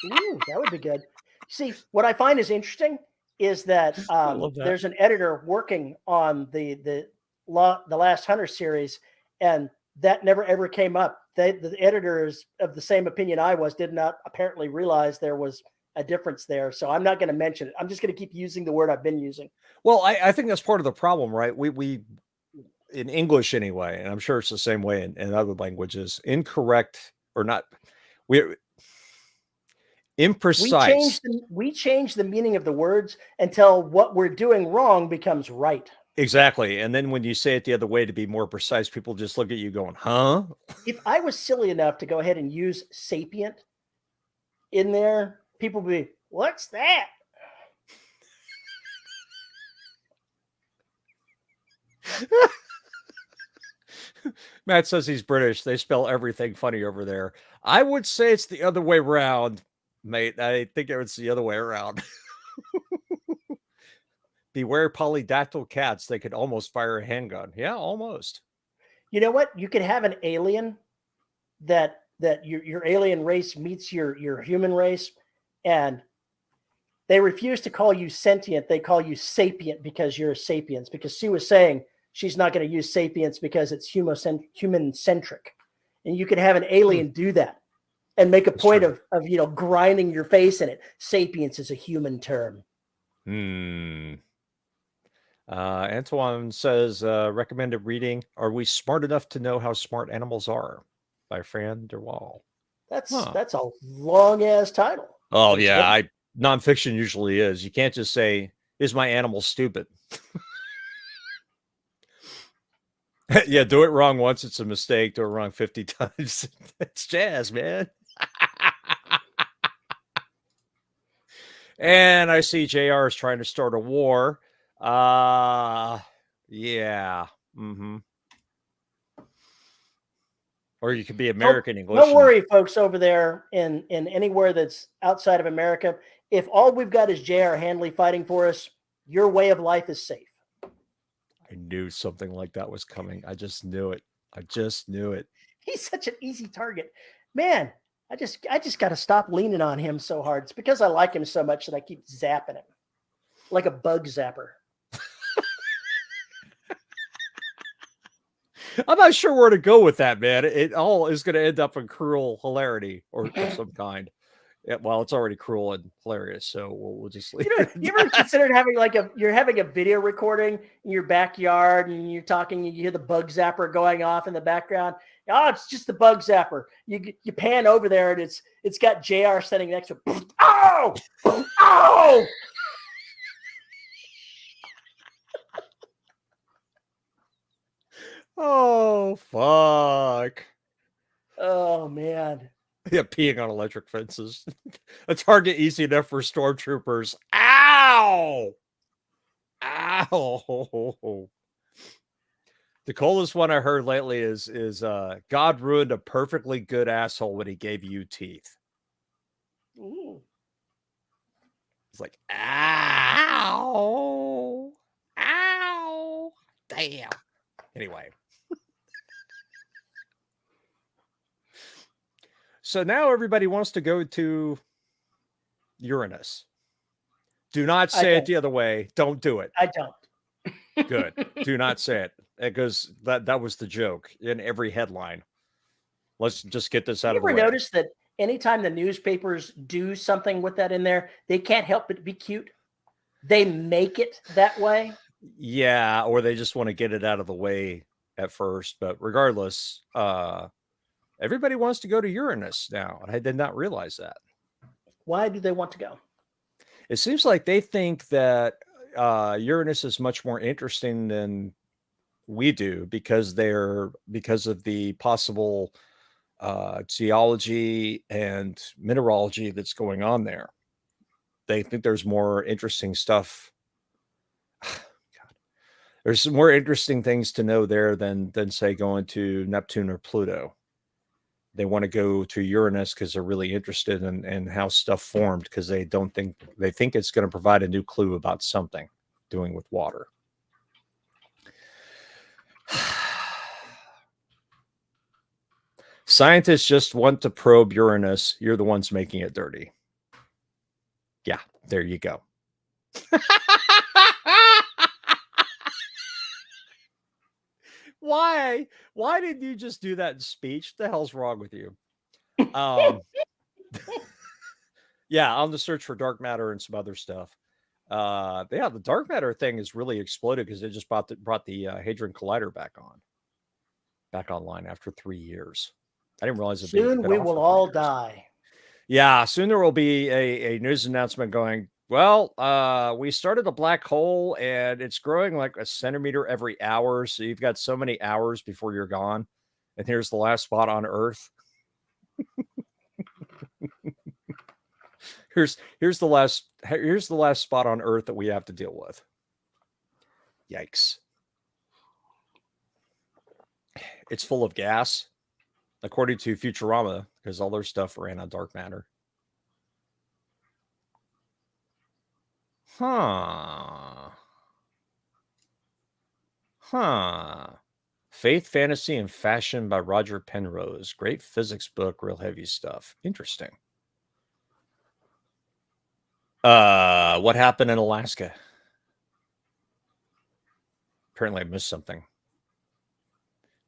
Ooh, that would be good. See, what I find is interesting is that, there's an editor working on the Last Hunter series, and that never ever came up. The editor is of the same opinion I was, did not apparently realize there was a difference there. So I'm not going to mention it. I'm just going to keep using the word I've been using. Well, I think that's part of the problem, right? We in English anyway, and I'm sure it's the same way in other languages, incorrect or not, we're imprecise. We change the meaning of the words until what we're doing wrong becomes right. Exactly. And then when you say it the other way to be more precise, people just look at you going, huh? If I was silly enough to go ahead and use sapient in there, people would be, what's that? Matt says he's British. They spell everything funny over there. I would say it's the other way around, mate. I think it's the other way around. Beware polydactyl cats. They could almost fire a handgun. Yeah, almost. You know what? You could have an alien that that your alien race meets your human race, and they refuse to call you sentient. They call you sapient because you're a sapiens. Because Sue was saying she's not going to use sapiens because it's human centric, and you can have an alien do that and make a point of grinding your face in it. Sapiens is a human term. Antoine says recommended reading. Are we smart enough to know how smart animals are? By Fran DeWall. That's a long ass title. Oh yeah, nonfiction usually is. You can't just say, "Is my animal stupid?" Yeah, do it wrong once, it's a mistake. Do it wrong 50 times. It's jazz, man. And I see JR is trying to start a war. Yeah. Or you could be American English. Don't worry, folks over there in anywhere that's outside of America. If all we've got is J.R. Handley fighting for us, your way of life is safe. I knew something like that was coming. I just knew it. I just knew it. He's such an easy target. Man, I just got to stop leaning on him so hard. It's because I like him so much that I keep zapping him like a bug zapper. I'm not sure where to go with that, man. It all is going to end up in cruel hilarity or some kind. Yeah, well, it's already cruel and hilarious, so we'll just leave. You ever considered having you're having a video recording in your backyard and you're talking, and you hear the bug zapper going off in the background? Oh, it's just the bug zapper. You pan over there and it's got JR sitting next to it. Oh, oh. Oh, fuck. Oh, man. Yeah, peeing on electric fences. A target easy enough for stormtroopers. Ow! Ow! The coolest one I heard lately is God ruined a perfectly good asshole when he gave you teeth. Ooh. It's like, ow! Ow! Damn. Anyway. So now everybody wants to go to Uranus. Do not say it the other way. Don't do it. I don't. Good. Do not say it. Because that was the joke in every headline. Let's just get this out of the way. You ever notice that anytime the newspapers do something with that in there, they can't help but be cute? They make it that way. Yeah, or they just want to get it out of the way at first. But regardless, everybody wants to go to Uranus now. I did not realize that. Why do they want to go? It seems like they think that Uranus is much more interesting than we do because of the possible geology and mineralogy that's going on there. They think there's more interesting stuff. God. There's some more interesting things to know there than say going to Neptune or Pluto. They want to go to Uranus because they're really interested in how stuff formed, because they think it's going to provide a new clue about something doing with water. Scientists just want to probe Uranus. You're the ones making it dirty. Yeah, there you go. Why did you just do that in speech? What the hell's wrong with you? Yeah, on the search for dark matter and some other stuff. Yeah, the dark matter thing has really exploded because it just brought the Hadron Collider back online after 3 years. I didn't realize it. Soon we will all die. Yeah, soon there will be a news announcement going, well, we started a black hole and it's growing like a centimeter every hour. So you've got so many hours before you're gone. And here's the last spot on Earth. Here's the last spot on Earth that we have to deal with. Yikes. It's full of gas, according to Futurama, because all their stuff ran on dark matter. Huh. Faith, Fantasy, and Fashion by Roger Penrose. Great physics book, real heavy stuff. Interesting. What happened in Alaska? Apparently I missed something.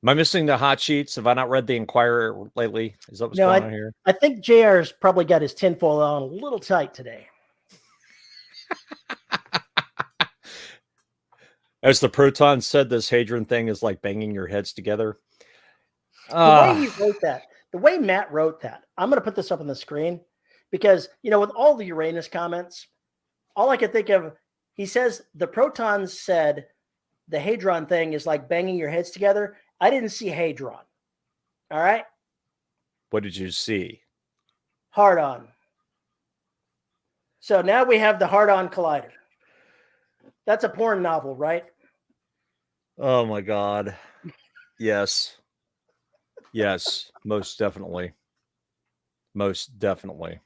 Am I missing the hot sheets? Have I not read the Inquirer lately? Is that what's going on here? I think JR's probably got his tinfoil on a little tight today. As the Proton said, this Hadron thing is like banging your heads together. The way he wrote that, the way Matt wrote that, I'm going to put this up on the screen because, you know, with all the Uranus comments, all I could think of, he says the Protons said the Hadron thing is like banging your heads together. I didn't see Hadron. All right. What did you see? Hard on. So now we have the hard on collider. That's a porn novel, right? Oh my God. Yes. Yes, most definitely. Most definitely.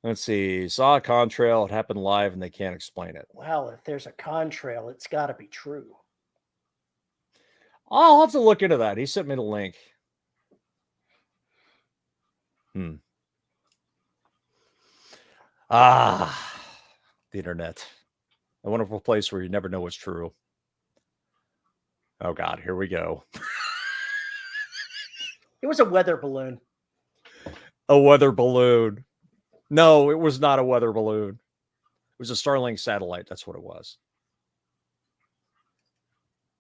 Let's see. Saw a contrail. It happened live and they can't explain it. Well, if there's a contrail, it's got to be true. I'll have to look into that. He sent me the link. The internet. A wonderful place where you never know what's true. Oh God, here we go. It was a weather balloon. A weather balloon. No, it was not a weather balloon. It was a Starlink satellite. That's what it was.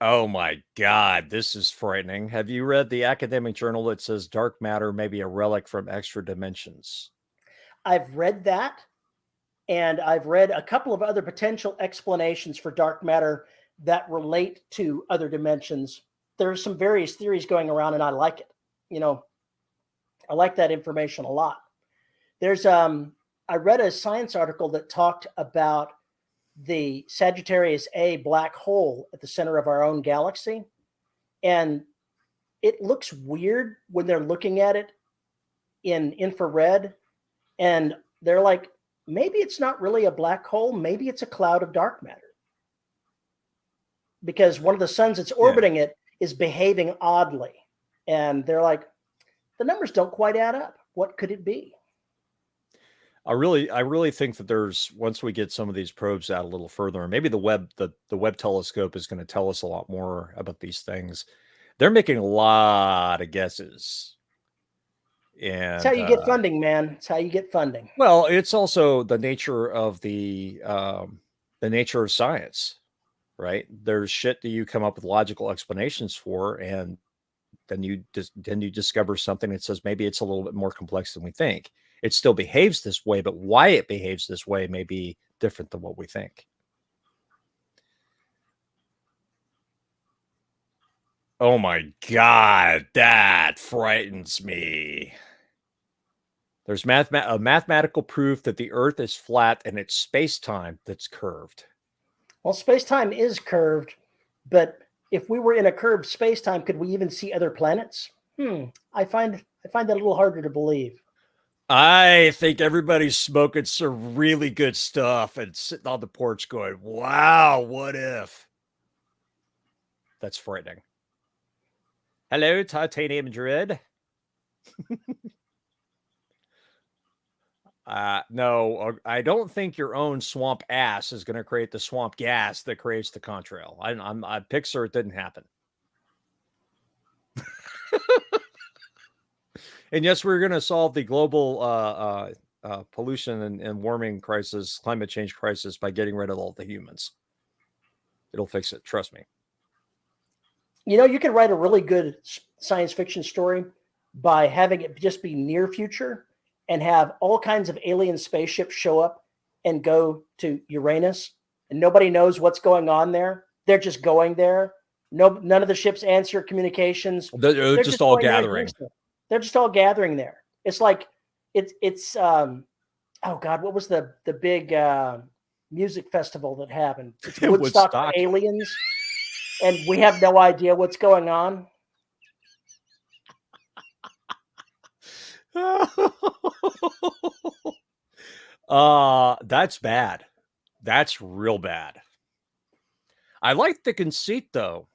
Oh my God, this is frightening. Have you read the academic journal that says dark matter may be a relic from extra dimensions? I've read that, and I've read a couple of other potential explanations for dark matter that relate to other dimensions. There's some various theories going around, and I like it. You know, I like that information a lot. There's I read a science article that talked about the Sagittarius A black hole at the center of our own galaxy. And it looks weird when they're looking at it in infrared. And they're like, maybe it's not really a black hole. Maybe it's a cloud of dark matter. Because one of the suns that's orbiting it is behaving oddly. And they're like, the numbers don't quite add up. What could it be? I really think that there's, once we get some of these probes out a little further, and maybe the Webb telescope is going to tell us a lot more about these things. They're making a lot of guesses. And that's how you get funding, man. It's how you get funding. Well, it's also the nature of the nature of science, right? There's shit that you come up with logical explanations for, and then you discover something that says maybe it's a little bit more complex than we think. It still behaves this way, but why it behaves this way may be different than what we think. Oh my God, that frightens me. There's a mathematical proof that the Earth is flat and it's space-time that's curved. Well, space-time is curved, but if we were in a curved space-time, could we even see other planets? I find that a little harder to believe. I think everybody's smoking some really good stuff and sitting on the porch going, wow, what if? That's frightening. Hello, Titanium Druid. No, I don't think your own swamp ass is going to create the swamp gas that creates the contrail. I Pixar, it didn't happen. And yes, we're going to solve the global pollution and warming crisis, climate change crisis, by getting rid of all the humans. It'll fix it. Trust me. You know, you can write a really good science fiction story by having it just be near future and have all kinds of alien spaceships show up and go to Uranus, and nobody knows what's going on there. They're just going there. None of the ships answer communications. They're just all gathering. They're just all gathering there. It's like it's oh God, what was the big music festival that happened? It's Woodstock for aliens, and we have no idea what's going on. That's bad. That's real bad. I like the conceit, though.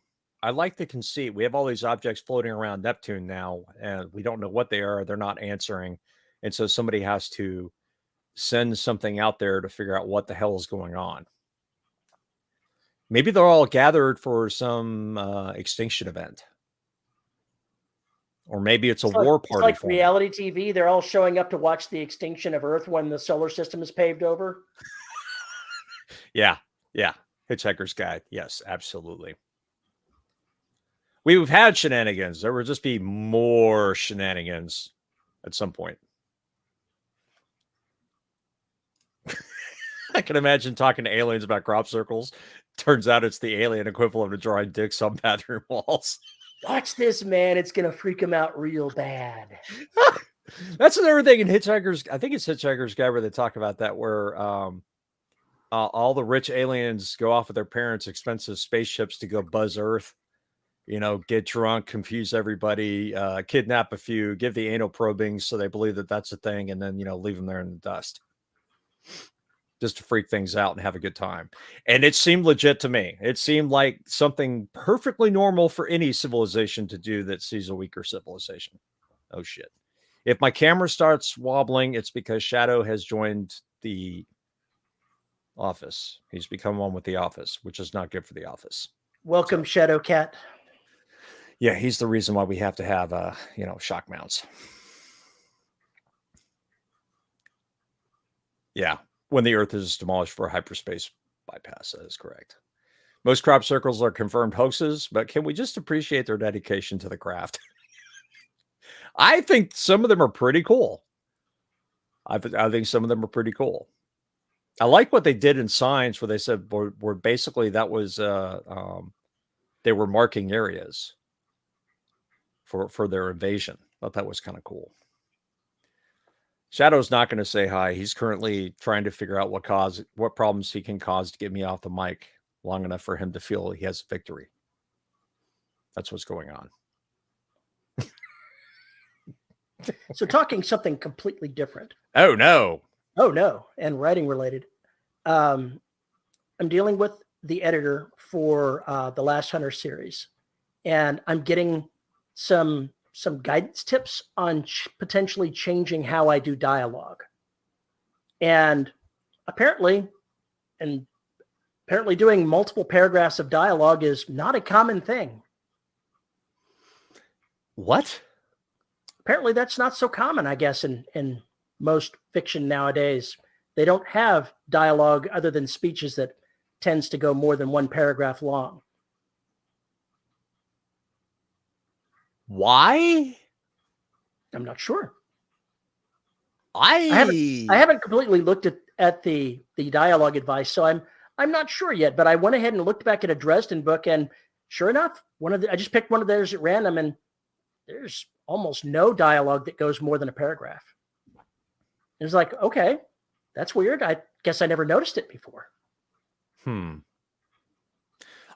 I like the conceit. We have all these objects floating around Neptune now, and we don't know what they are. They're not answering. And so somebody has to send something out there to figure out what the hell is going on. Maybe they're all gathered for some extinction event. Or maybe it's a war party. It's like reality TV. They're all showing up to watch the extinction of Earth when the solar system is paved over. Yeah. Hitchhiker's Guide. Yes, absolutely. We've had shenanigans. There will just be more shenanigans at some point. I can imagine talking to aliens about crop circles. Turns out it's the alien equivalent of drawing dicks on bathroom walls. Watch this, man. It's going to freak him out real bad. That's another thing in Hitchhiker's. I think it's Hitchhiker's Guide where they talk about that, where all the rich aliens go off with their parents' expensive spaceships to go buzz Earth, get drunk, confuse everybody, kidnap a few, give the anal probing so they believe that that's a thing, and then, leave them there in the dust just to freak things out and have a good time. And it seemed legit to me. It seemed like something perfectly normal for any civilization to do that sees a weaker civilization. Oh, shit. If my camera starts wobbling, it's because Shadow has joined the office. He's become one with the office, which is not good for the office. Welcome, Shadow Cat. Yeah, he's the reason why we have to have shock mounts. Yeah, when the Earth is demolished for a hyperspace bypass, that is correct. Most crop circles are confirmed hoaxes, but can we just appreciate their dedication to the craft? I think some of them are pretty cool. I think some of them are pretty cool. I like what they did in Signs, where they said where basically that was they were marking areas for their invasion. I thought that was kind of cool. Shadow's not going to say hi. He's currently trying to figure out what problems he can cause to get me off the mic long enough for him to feel he has victory. That's what's going on. So talking something completely different. Oh, no. And writing related. I'm dealing with the editor for the Last Hunter series, and I'm getting some guidance tips on potentially changing how I do dialogue. And apparently doing multiple paragraphs of dialogue is not a common thing. What? Apparently that's not so common, I guess, in most fiction nowadays. They don't have dialogue other than speeches that tends to go more than one paragraph long. Why? I'm not sure. I haven't completely looked at the dialogue advice, so I'm not sure yet. But I went ahead and looked back at a Dresden book, and sure enough, I just picked one of theirs at random, and there's almost no dialogue that goes more than a paragraph. It was like, okay, that's weird. I guess I never noticed it before. I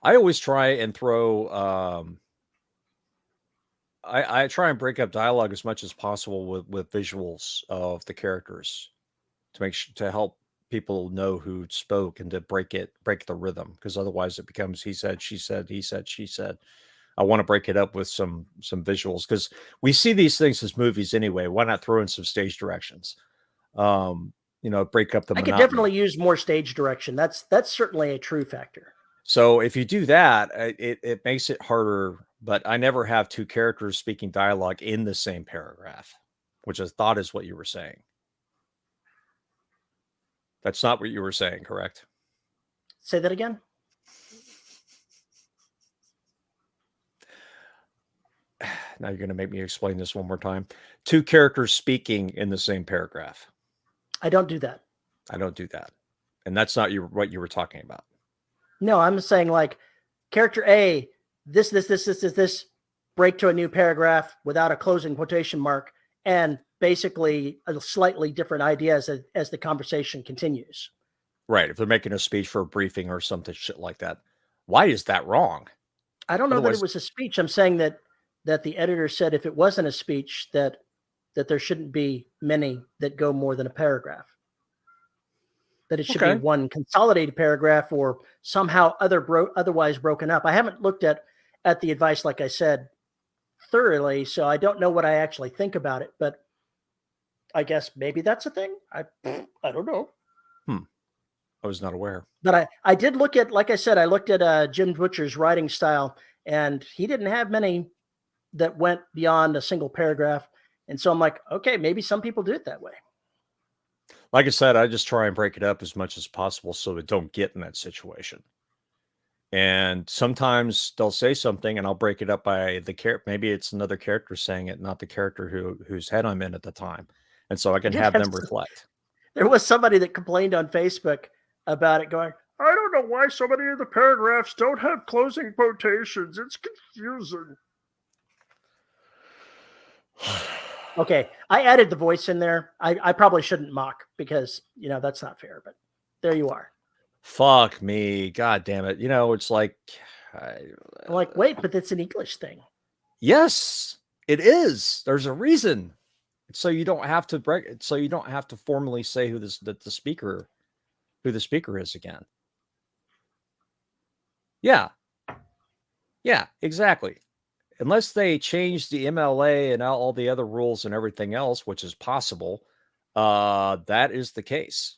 always try and throw. I try and break up dialogue as much as possible with visuals of the characters to help people know who spoke and to break the rhythm, because otherwise it becomes he said, she said, he said, she said. I want to break it up with some visuals, because we see these things as movies anyway. Why not throw in some stage directions? Break up the monotony. I could definitely use more stage direction. That's certainly a true factor. So if you do that, it makes it harder. But I never have two characters speaking dialogue in the same paragraph, which I thought is what you were saying. That's not what you were saying, correct? Say that again. Now you're going to make me explain this one more time. Two characters speaking in the same paragraph. I don't do that. I don't do that. And that's not what you were talking about. No, I'm saying like character A, this, break to a new paragraph without a closing quotation mark, and basically a slightly different idea as the conversation continues. Right. If they're making a speech for a briefing or something shit like that. Why is that wrong? I don't know that it was a speech. I'm saying that the editor said if it wasn't a speech, that there shouldn't be many that go more than a paragraph. that it should be one consolidated paragraph or somehow otherwise broken up. I haven't looked at the advice, like I said, thoroughly, so I don't know what I actually think about it, but I guess maybe that's a thing. I don't know. I was not aware. But I did look at, like I said, I looked at Jim Butcher's writing style, and he didn't have many that went beyond a single paragraph. And so I'm like, okay, maybe some people do it that way. Like I said, I just try and break it up as much as possible so we don't get in that situation. And sometimes they'll say something and I'll break it up by the character. Maybe it's another character saying it, not the character whose head I'm in at the time. And so I can have them reflect. There was somebody that complained on Facebook about it going, I don't know why so many of the paragraphs don't have closing quotations. It's confusing. Okay, I added the voice in there. I probably shouldn't mock because, that's not fair, but there you are. Fuck me. God damn it. It's like... I'm like, wait, but it's an English thing. Yes, it is. There's a reason. So you don't have to break it. So you don't have to formally say who the speaker is again. Yeah. Yeah, exactly. Unless they change the MLA and all the other rules and everything else, which is possible, that is the case.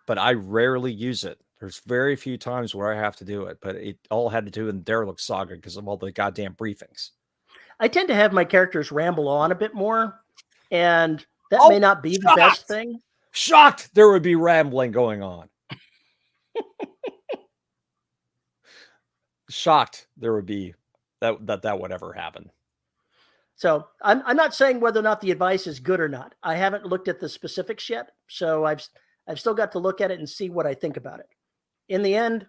But I rarely use it. There's very few times where I have to do it, but it all had to do in Derelict Saga because of all the goddamn briefings. I tend to have my characters ramble on a bit more, and that may not be the best thing. Shocked there would be rambling going on. Shocked there would be that would ever happen. So I'm not saying whether or not the advice is good or not. I haven't looked at the specifics yet, so I've still got to look at it and see what I think about it. In the end,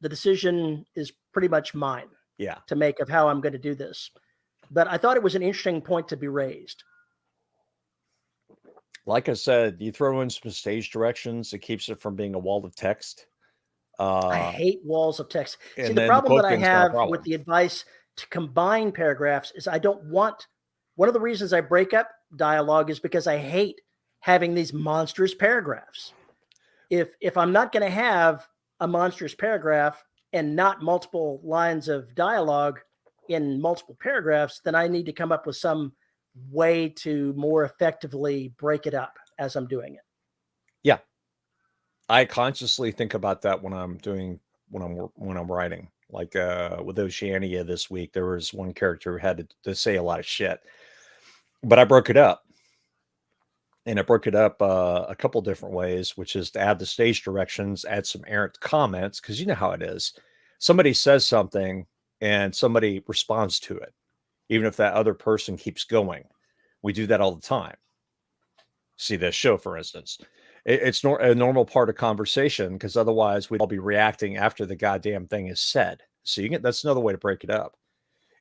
the decision is pretty much mine. Yeah. To make of how I'm going to do this. But I thought it was an interesting point to be raised. Like I said, you throw in some stage directions, it keeps it from being a wall of text. I hate walls of text. See, the then problem that I quoting's not a have problem. with the advice to combine paragraphs is I don't want, one of the reasons I break up dialogue is because I hate having these monstrous paragraphs. If I'm not going to have a monstrous paragraph and not multiple lines of dialogue in multiple paragraphs, then I need to come up with some way to more effectively break it up as I'm doing it. Yeah. I consciously think about that when I'm writing. Like with Oceania this week, there was one character who had to say a lot of shit, but I broke it up. And I broke it up a couple different ways, which is to add the stage directions, add some errant comments, because you know how it is. Somebody says something and somebody responds to it, even if that other person keeps going. We do that all the time. See this show, for instance. It's a normal part of conversation because otherwise we'd all be reacting after the goddamn thing is said. So that's another way to break it up.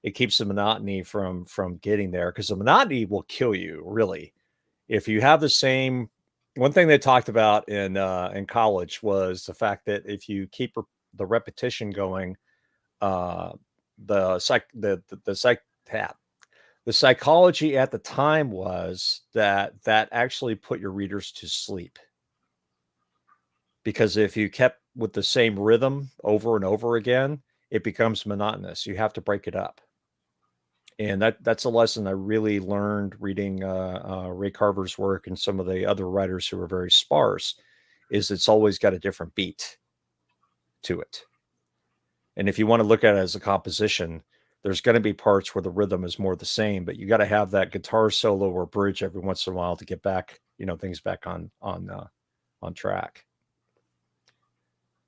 It keeps the monotony from getting there, because the monotony will kill you, really. If you have the same, one thing they talked about in college was the fact that if you keep the repetition going, the psychology at the time was that actually put your readers to sleep. Because if you kept with the same rhythm over and over again, it becomes monotonous. You have to break it up. And that's a lesson I really learned reading Ray Carver's work and some of the other writers who are very sparse, is it's always got a different beat to it. And if you want to look at it as a composition, there's going to be parts where the rhythm is more the same, but you got to have that guitar solo or bridge every once in a while to get back, things back on track.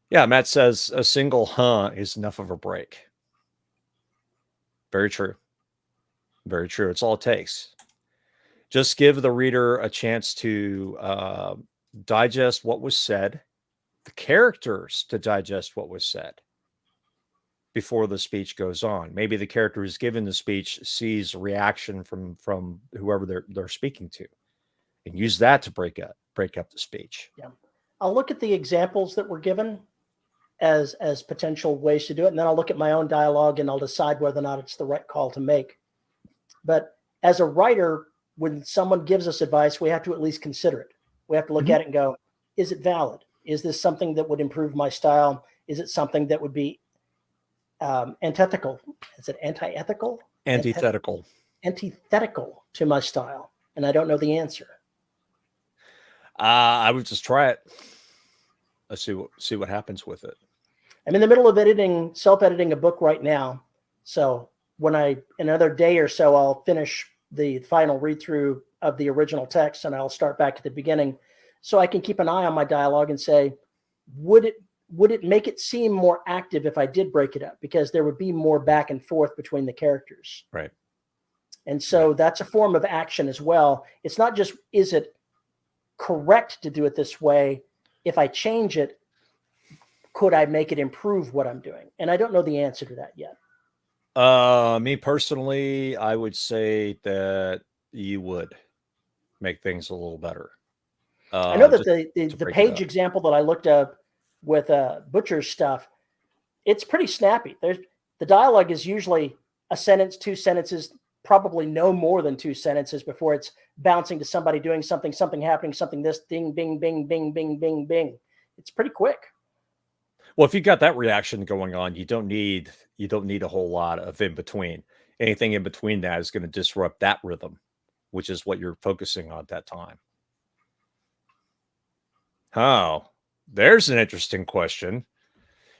Yeah, Matt says a single is enough of a break. Very true. Very true. It's all it takes. Just give the reader a chance to digest what was said, the characters to digest what was said before the speech goes on. Maybe the character who's given the speech sees reaction from whoever they're speaking to, and use that to break up the speech. Yeah, I'll look at the examples that were given as potential ways to do it, and then I'll look at my own dialogue and I'll decide whether or not it's the right call to make. But as a writer, when someone gives us advice, we have to at least consider it. We have to look at it and go, is it valid? Is this something that would improve my style? Is it something that would be antithetical? Is it anti-ethical? Antithetical. Antithetical to my style, and I don't know the answer. I would just try it. Let's see what happens with it. I'm in the middle of self-editing a book right now. So when in another day or so, I'll finish the final read through of the original text, and I'll start back at the beginning, so I can keep an eye on my dialogue and say, would it make it seem more active if I did break it up? Because there would be more back and forth between the characters. Right. And so that's a form of action as well. It's not just, is it correct to do it this way? If I change it, could I make it improve what I'm doing? And I don't know the answer to that yet. Me personally, I would say that you would make things a little better. I know that the page example that I looked up with Butcher's stuff, it's pretty snappy. The dialogue is usually a sentence, 2 sentences, probably no more than 2 sentences before it's bouncing to somebody doing something, something happening, something this, ding, bing, bing, bing, bing, bing, bing. It's pretty quick. Well, if you've got that reaction going on, you don't need a whole lot of in between. Anything in between that is going to disrupt that rhythm, which is what you're focusing on at that time. Oh, there's an interesting question.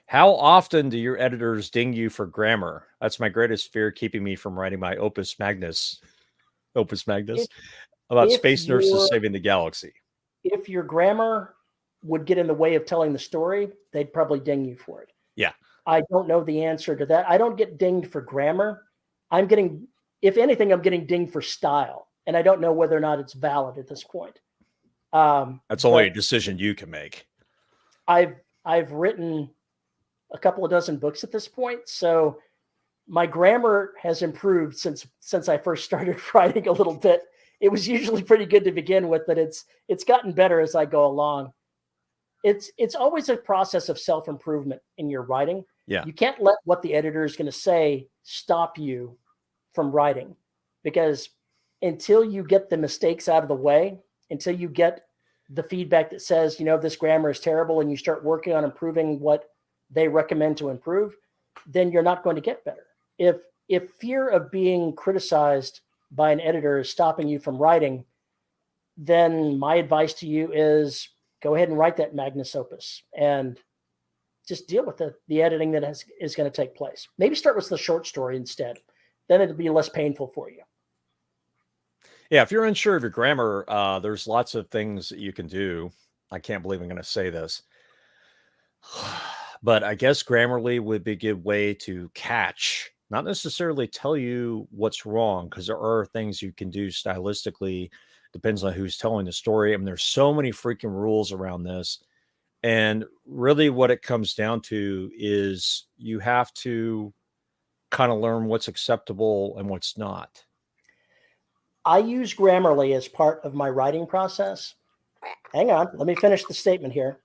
How often do your editors ding you for grammar? That's my greatest fear, keeping me from writing my opus magnus about space nurses saving the galaxy. If your grammar would get in the way of telling the story, they'd probably ding you for it. Yeah. I don't know the answer to that. I don't get dinged for grammar. If anything, I'm getting dinged for style. And I don't know whether or not it's valid at this point. That's only a decision you can make. I've written a couple of dozen books at this point, so my grammar has improved since I first started writing a little bit. It was usually pretty good to begin with, but it's gotten better as I go along. It's always a process of self-improvement in your writing. Yeah. You can't let what the editor is going to say stop you from writing, because until you get the mistakes out of the way, until you get the feedback that says, this grammar is terrible, and you start working on improving what they recommend to improve, then you're not going to get better. If fear of being criticized by an editor is stopping you from writing, then my advice to you is go ahead and write that magnus opus and just deal with the editing that is going to take place. Maybe start with the short story instead. Then it'll be less painful for you. Yeah, if you're unsure of your grammar, there's lots of things that you can do. I can't believe I'm going to say this. But I guess Grammarly would be a good way to catch, not necessarily tell you what's wrong, because there are things you can do stylistically. Depends on who's telling the story. I mean, there's so many freaking rules around this. And really what it comes down to is you have to kind of learn what's acceptable and what's not. I use Grammarly as part of my writing process. Hang on, let me finish the statement here.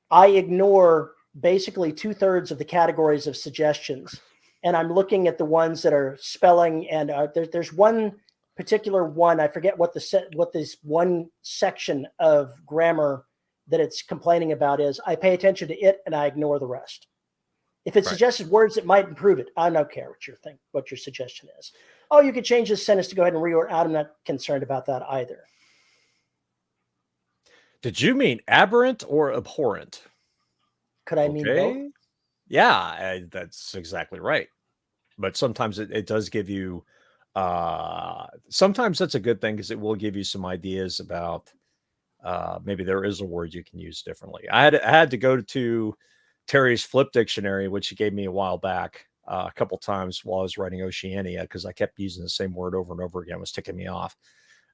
I ignore basically 2/3 of the categories of suggestions, and I'm looking at the ones that are spelling. And there's one particular one, I forget what this one section of grammar that it's complaining about is. I pay attention to it and I ignore the rest. If it suggested words that might improve it, I don't care what your suggestion is. Oh, you could change this sentence to go ahead and reorder. I'm not concerned about that either. Did you mean aberrant or abhorrent? Could I mean both? Yeah, that's exactly right. But sometimes it does give you, sometimes that's a good thing, because it will give you some ideas about maybe there is a word you can use differently. I had to go to Terry's Flip Dictionary, which he gave me a while back, a couple times while I was writing Oceania, because I kept using the same word over and over again. It was ticking me off.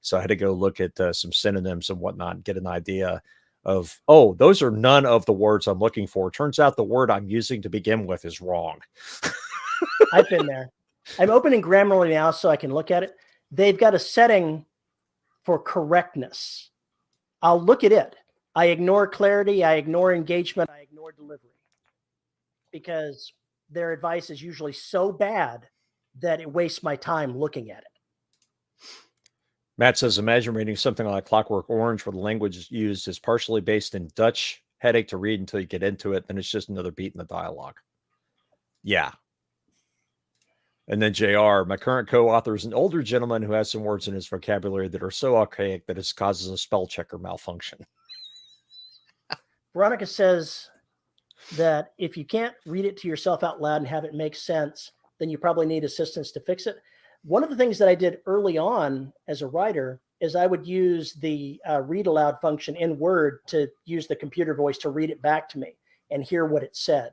So I had to go look at some synonyms and whatnot and get an idea of, oh, those are none of the words I'm looking for. Turns out the word I'm using to begin with is wrong. I've been there. I'm opening Grammarly now so I can look at it. They've got a setting for correctness. I'll look at it. I ignore clarity. I ignore engagement. I ignore delivery, because their advice is usually so bad that it wastes my time looking at it. Matt says, imagine reading something like Clockwork Orange, where the language used is partially based in Dutch headache to read until you get into it. Then it's just another beat in the dialogue. Yeah. And then JR, my current co-author is an older gentleman who has some words in his vocabulary that are so archaic that it causes a spell checker malfunction. Veronica says that if you can't read it to yourself out loud and have it make sense, then you probably need assistance to fix it. One of the things that I did early on as a writer is I would use the read aloud function in Word to use the computer voice to read it back to me and hear what it said.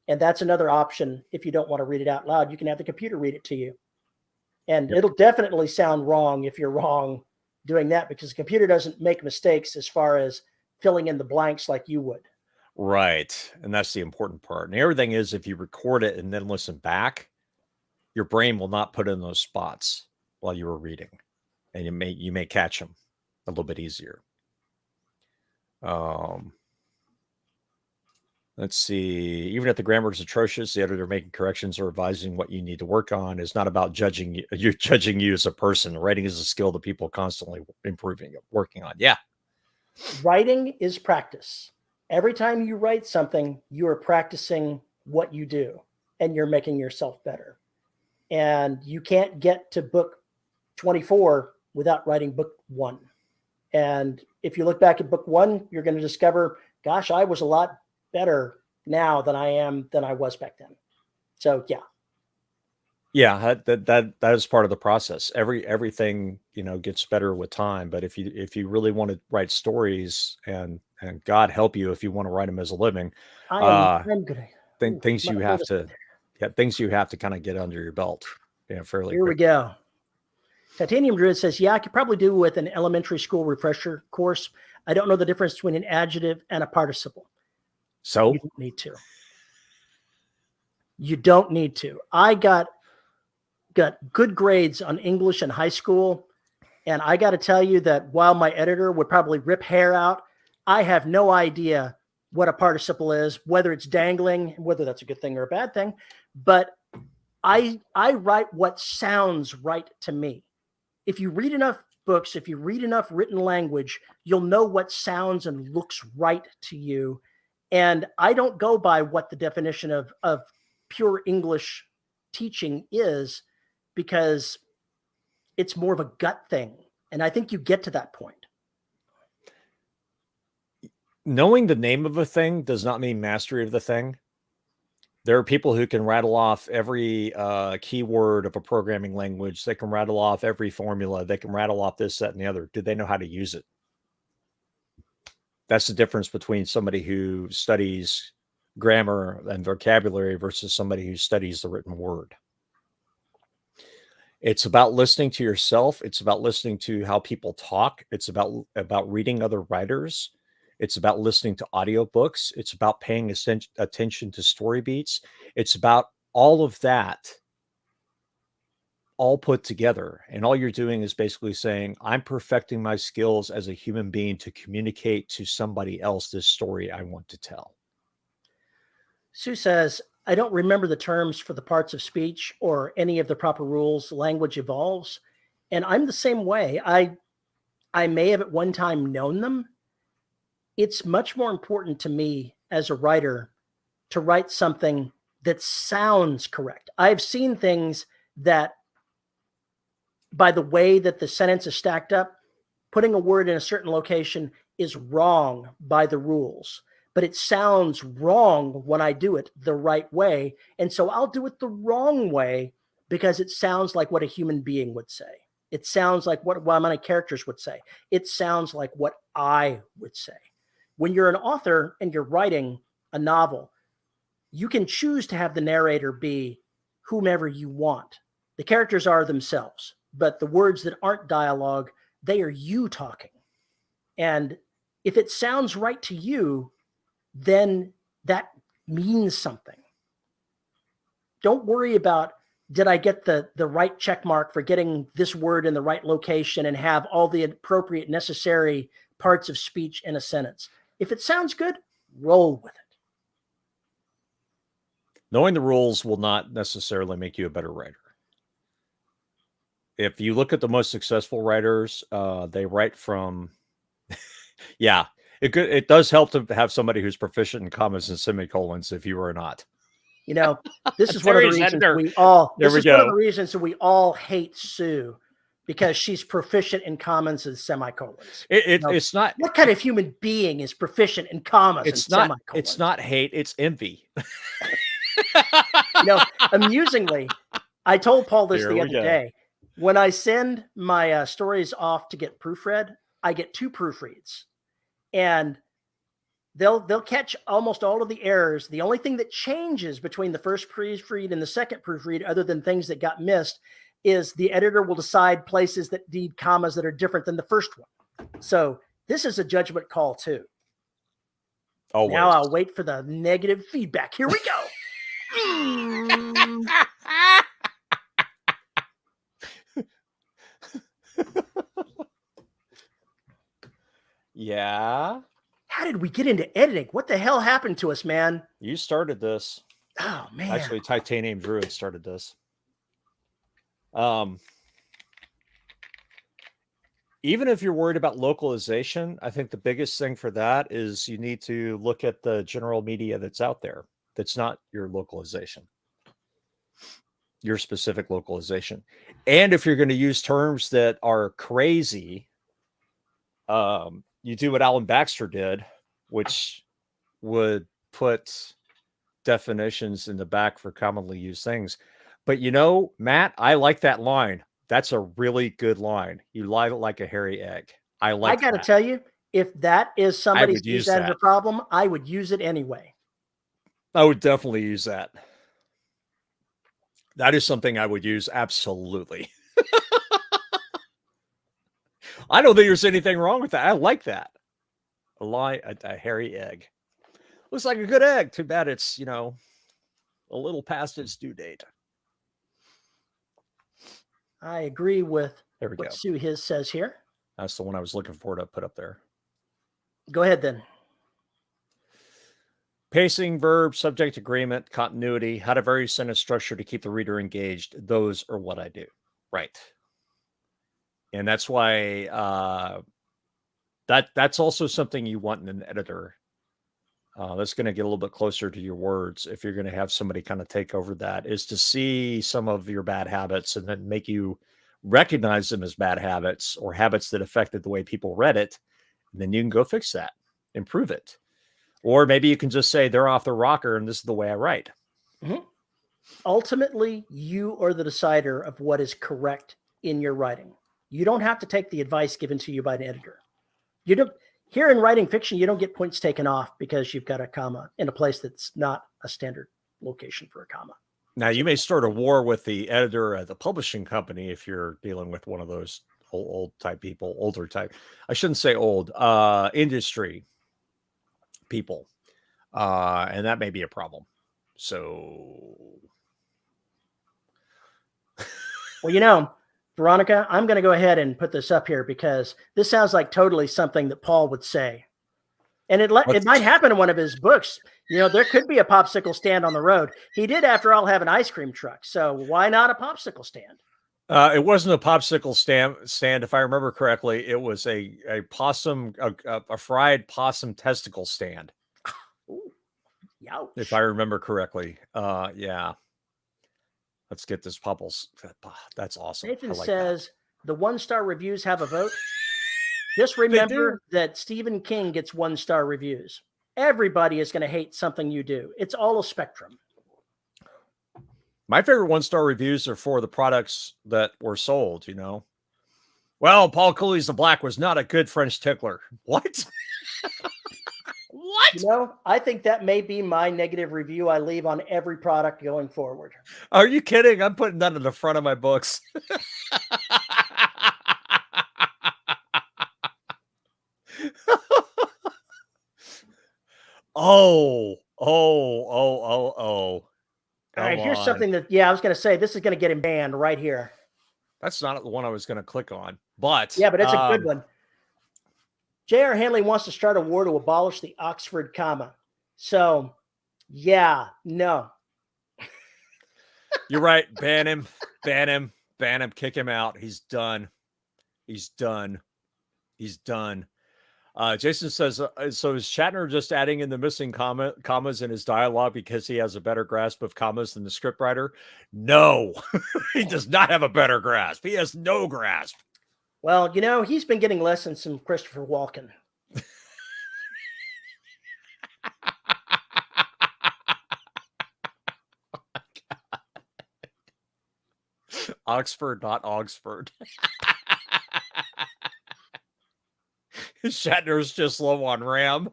And that's another option. If you don't want to read it out loud, you can have the computer read it to you. And it'll definitely sound wrong if you're wrong doing that, because the computer doesn't make mistakes as far as filling in the blanks like you would. Right. And that's the important part. And everything is, if you record it and then listen back, your brain will not put in those spots while you were reading. And you may catch them a little bit easier. Let's see. Even if the grammar is atrocious, the editor making corrections or advising what you need to work on is not about judging you. You're judging you as a person. Writing is a skill that people constantly improving, working on. Yeah. Writing is practice. Every time you write something, you are practicing what you do and you're making yourself better. And you can't get to book 24 without writing book 1. And if you look back at book 1, you're going to discover, gosh, I was a lot better now than I was back then. So yeah. Yeah, that is part of the process. Everything, gets better with time. But if you really want to write stories, and God help you if you want to write them as a living, I'm good. things you have to kind of get under your belt, fairly. Here we go. Titanium Druid says, yeah, I could probably do with an elementary school refresher course. I don't know the difference between an adjective and a participle. So you don't need to. You don't need to. I got good grades on English in high school. And I got to tell you that while my editor would probably rip hair out, I have no idea what a participle is, whether it's dangling, whether that's a good thing or a bad thing. But I write what sounds right to me. If you read enough books, if you read enough written language, you'll know what sounds and looks right to you. And I don't go by what the definition of pure English teaching is, because it's more of a gut thing. And I think you get to that point. Knowing the name of a thing does not mean mastery of the thing. There are people who can rattle off every keyword of a programming language. They can rattle off every formula. They can rattle off this, that, and the other. Do they know how to use it? That's the difference between somebody who studies grammar and vocabulary versus somebody who studies the written word. It's about listening to yourself. It's about listening to how people talk. It's about reading other writers. It's about listening to audiobooks. It's about paying attention to story beats. It's about all of that all put together. And all you're doing is basically saying, I'm perfecting my skills as a human being to communicate to somebody else this story I want to tell. Sue says, I don't remember the terms for the parts of speech or any of the proper rules. Language evolves. And I'm the same way. I may have at one time known them. It's much more important to me as a writer to write something that sounds correct. I've seen things that, by the way that the sentence is stacked up, putting a word in a certain location is wrong by the rules, but it sounds wrong when I do it the right way. And so I'll do it the wrong way because it sounds like what a human being would say. It sounds like what my characters would say. It sounds like what I would say. When you're an author and you're writing a novel, you can choose to have the narrator be whomever you want. The characters are themselves, but the words that aren't dialogue, they are you talking. And if it sounds right to you, then that means something. Don't worry about, did I get the right check mark for getting this word in the right location and have all the appropriate necessary parts of speech in a sentence. If it sounds good, roll with it. Knowing the rules will not necessarily make you a better writer. If you look at the most successful writers, they write from, yeah, It does help to have somebody who's proficient in commas and semicolons if you are not. You know, this is one of the reasons There we all hate Sue, because she's proficient in commas and semicolons. It's not. What kind of human being is proficient in commas and semicolons? It's not hate. It's envy. Amusingly, I told Paul this the other day. When I send my stories off to get proofread, I get 2 proofreads, and they'll catch almost all of the errors. The only thing that changes between the first proofread and the second proofread, other than things that got missed, is the editor will decide places that need commas that are different than the first one. So this is a judgment call too. Always. Now I'll wait for the negative feedback. Here we go. Yeah. How did we get into editing? What the hell happened to us, man? You started this. Oh, man. Actually, Titanium Druid started this. Even if you're worried about localization, I think the biggest thing for that is you need to look at the general media that's out there. That's not your localization, your specific localization. And if you're going to use terms that are crazy, you do what Alan Baxter did, which would put definitions in the back for commonly used things. But Matt, I like that line. That's a really good line. You lie like a hairy egg. I got to tell you, if that is somebody's use that as a problem, I would use it anyway. I would definitely use that. That is something I would use. Absolutely. I don't think there's anything wrong with that. I like that. A hairy egg. Looks like a good egg. Too bad it's, a little past its due date. I agree with what Sue says here. That's the one I was looking for to put up there. Go ahead then. Pacing, verb, subject agreement, continuity, how to vary sentence structure to keep the reader engaged. Those are what I do. Right. And that's why that's also something you want in an editor. That's going to get a little bit closer to your words. If you're going to have somebody kind of take over that, is to see some of your bad habits and then make you recognize them as bad habits or habits that affected the way people read it. And then you can go fix that, improve it. Or maybe you can just say they're off the rocker and this is the way I write. Mm-hmm. Ultimately, you are the decider of what is correct in your writing. You don't have to take the advice given to you by an editor. You don't. Here in writing fiction, you don't get points taken off because you've got a comma in a place that's not a standard location for a comma. Now, you may start a war with the editor at the publishing company if you're dealing with one of those old type people, older type. I shouldn't say old, industry people. And that may be a problem. So. Well, Veronica, I'm going to go ahead and put this up here because this sounds like totally something that Paul would say. And it might happen in one of his books. There could be a popsicle stand on the road. He did, after all, have an ice cream truck. So why not a popsicle stand? It wasn't a popsicle stand. If I remember correctly, it was a fried possum testicle stand. Ooh, youch. If I remember correctly. Yeah. Let's get this Pupples. That's awesome. Nathan says the 1-star reviews have a vote. Just remember that Stephen King gets 1-star reviews. Everybody is going to hate something you do. It's all a spectrum. My favorite 1-star reviews are for the products that were sold, Well, Paul Cooley's The Black was not a good French tickler. What? What? I think that may be my negative review I leave on every product going forward. Are you kidding? I'm putting that in the front of my books. Oh. All right, here's something that, I was going to say, this is going to get him banned right here. That's not the one I was going to click on, but. Yeah, but it's a good one. J.R. Handley wants to start a war to abolish the Oxford comma. So, no. You're right. Ban him, kick him out. He's done. Jason says, so is Shatner just adding in the missing commas in his dialogue because he has a better grasp of commas than the scriptwriter? No, he does not have a better grasp. He has no grasp. Well, you know, he's been getting lessons from Christopher Walken. Oxford, not Oxford. Shatner's just low on RAM.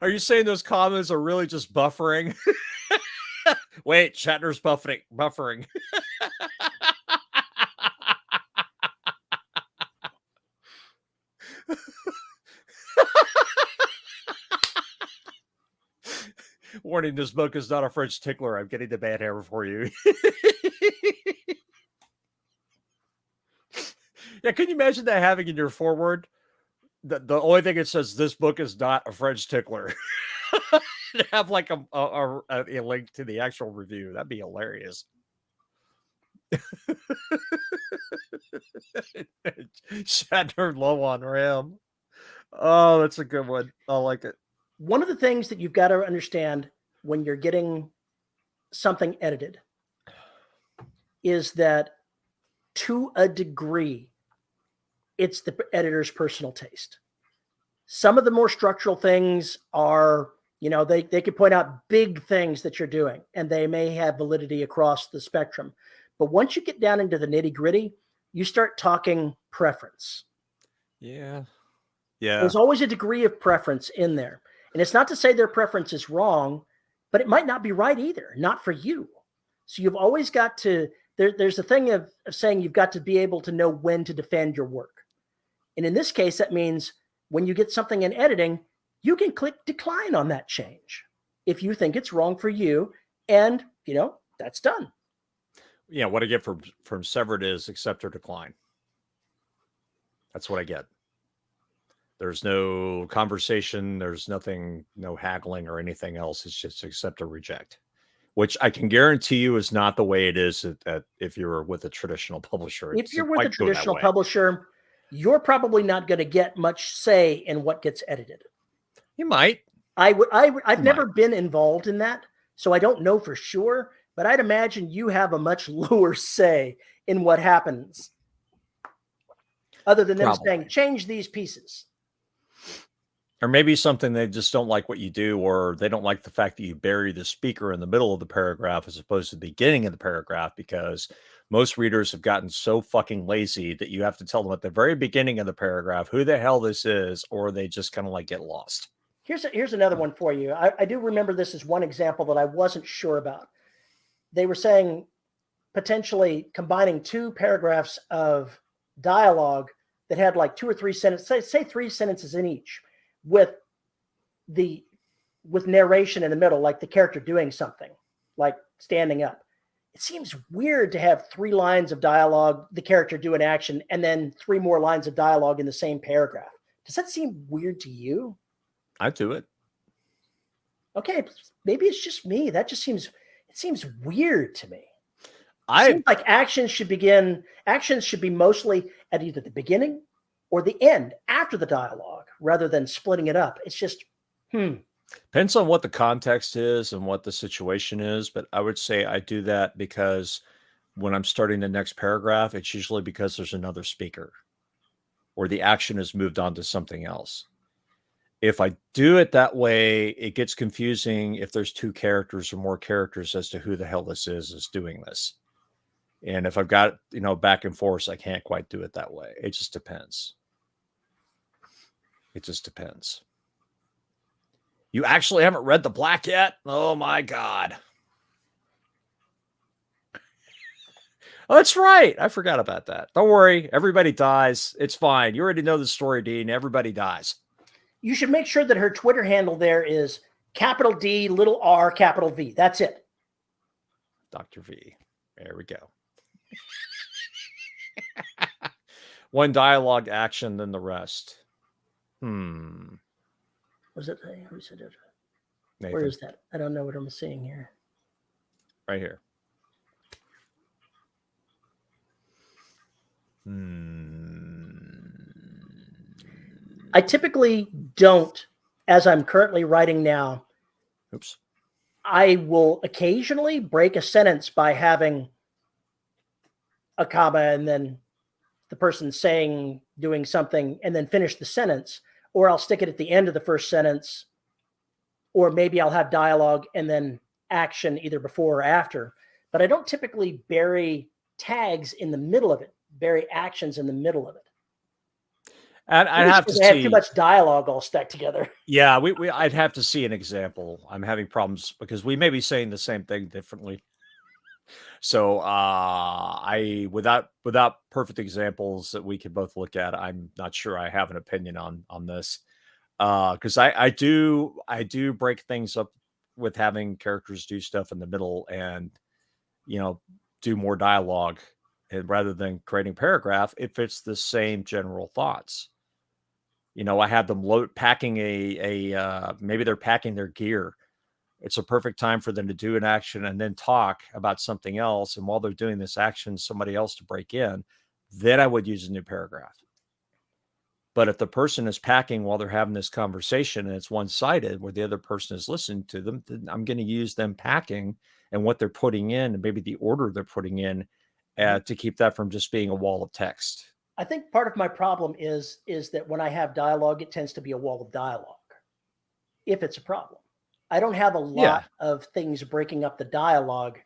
Are you saying those commas are really just buffering? Wait, Shatner's buffering. Warning, this book is not a French tickler. I'm getting the bad hair for you. Yeah, can you imagine that having in your foreword? The only thing it says, this book is not a French tickler. To have like a link to the actual review. That'd be hilarious. Shatner low on RAM. Oh, that's a good one. I like it. One of the things that you've got to understand when you're getting something edited is that, to a degree, it's the editor's personal taste. Some of the more structural things are, you know, they could point out big things that you're doing, and they may have validity across the spectrum. But once you get down into the nitty-gritty, you start talking preference. Yeah. Yeah. There's always a degree of preference in there. And it's not to say their preference is wrong, but it might not be right either, not for you. So you've always got to, there's a thing of saying you've got to be able to know when to defend your work. And in this case, that means when you get something in editing, you can click decline on that change if you think it's wrong for you. And, you know, that's done. Yeah, what I get from Severed is accept or decline. That's what I get. There's no conversation. There's nothing, no haggling or anything else. It's just accept or reject, which I can guarantee you is not the way it is if you're with a traditional publisher. If you're with a traditional publisher, you're probably not going to get much say in what gets edited. You might. I've never been involved in that, so I don't know for sure, but I'd imagine you have a much lower say in what happens, other than them saying, change these pieces. Or maybe something they just don't like what you do, or they don't like the fact that you bury the speaker in the middle of the paragraph as opposed to the beginning of the paragraph, because most readers have gotten so fucking lazy that you have to tell them at the very beginning of the paragraph who the hell this is, or they just kind of like get lost. Here's another one for you. I do remember this as one example that I wasn't sure about. They were saying potentially combining two paragraphs of dialogue that had like 2 or 3 sentences, say 3 sentences in each, with narration in the middle, like the character doing something, like standing up. It seems weird to have 3 lines of dialogue, the character do an action, and then 3 more lines of dialogue in the same paragraph. Does that seem weird to you? I do it. Okay, maybe it's just me. That just seems weird to me. It seems like actions should be mostly at either the beginning or the end after the dialogue, rather than splitting it up. It's just, Depends on what the context is and what the situation is, but I would say I do that because when I'm starting the next paragraph, it's usually because there's another speaker or the action has moved on to something else. If I do it that way, it gets confusing if there's 2 characters or more characters as to who the hell this is doing this. And if I've got, back and forth, I can't quite do it that way. It just depends. It just depends. You actually haven't read The Black yet? Oh my God. Oh, that's right. I forgot about that. Don't worry. Everybody dies. It's fine. You already know the story, Dean. Everybody dies. You should make sure that her Twitter handle there is capital D, little r, capital V. That's it. Dr. V. There we go. One dialogue action, then the rest. Was it? Who said it? Nathan. Where is that? I don't know what I'm seeing here. Right here. I typically don't, as I'm currently writing now. Oops. I will occasionally break a sentence by having a comma and then the person saying, doing something, and then finish the sentence, or I'll stick it at the end of the first sentence, or maybe I'll have dialogue and then action either before or after. But I don't typically bury tags in the middle of it, bury actions in the middle of it. And I'd have to They have too see. much dialogue all stuck together. Yeah, I'd have to see an example. I'm having problems because we may be saying the same thing differently. So I without perfect examples that we could both look at, I'm not sure I have an opinion on this. Because I do break things up with having characters do stuff in the middle and do more dialogue, and rather than creating paragraph, if it's the same general thoughts. I have them packing maybe they're packing their gear. It's a perfect time for them to do an action and then talk about something else. And while they're doing this action, somebody else to break in, then I would use a new paragraph. But if the person is packing while they're having this conversation and it's one-sided where the other person is listening to them, then I'm going to use them packing and what they're putting in and maybe the order they're putting in to keep that from just being a wall of text. I think part of my problem is that when I have dialogue, it tends to be a wall of dialogue. If it's a problem, I don't have a lot of things breaking up the dialogue,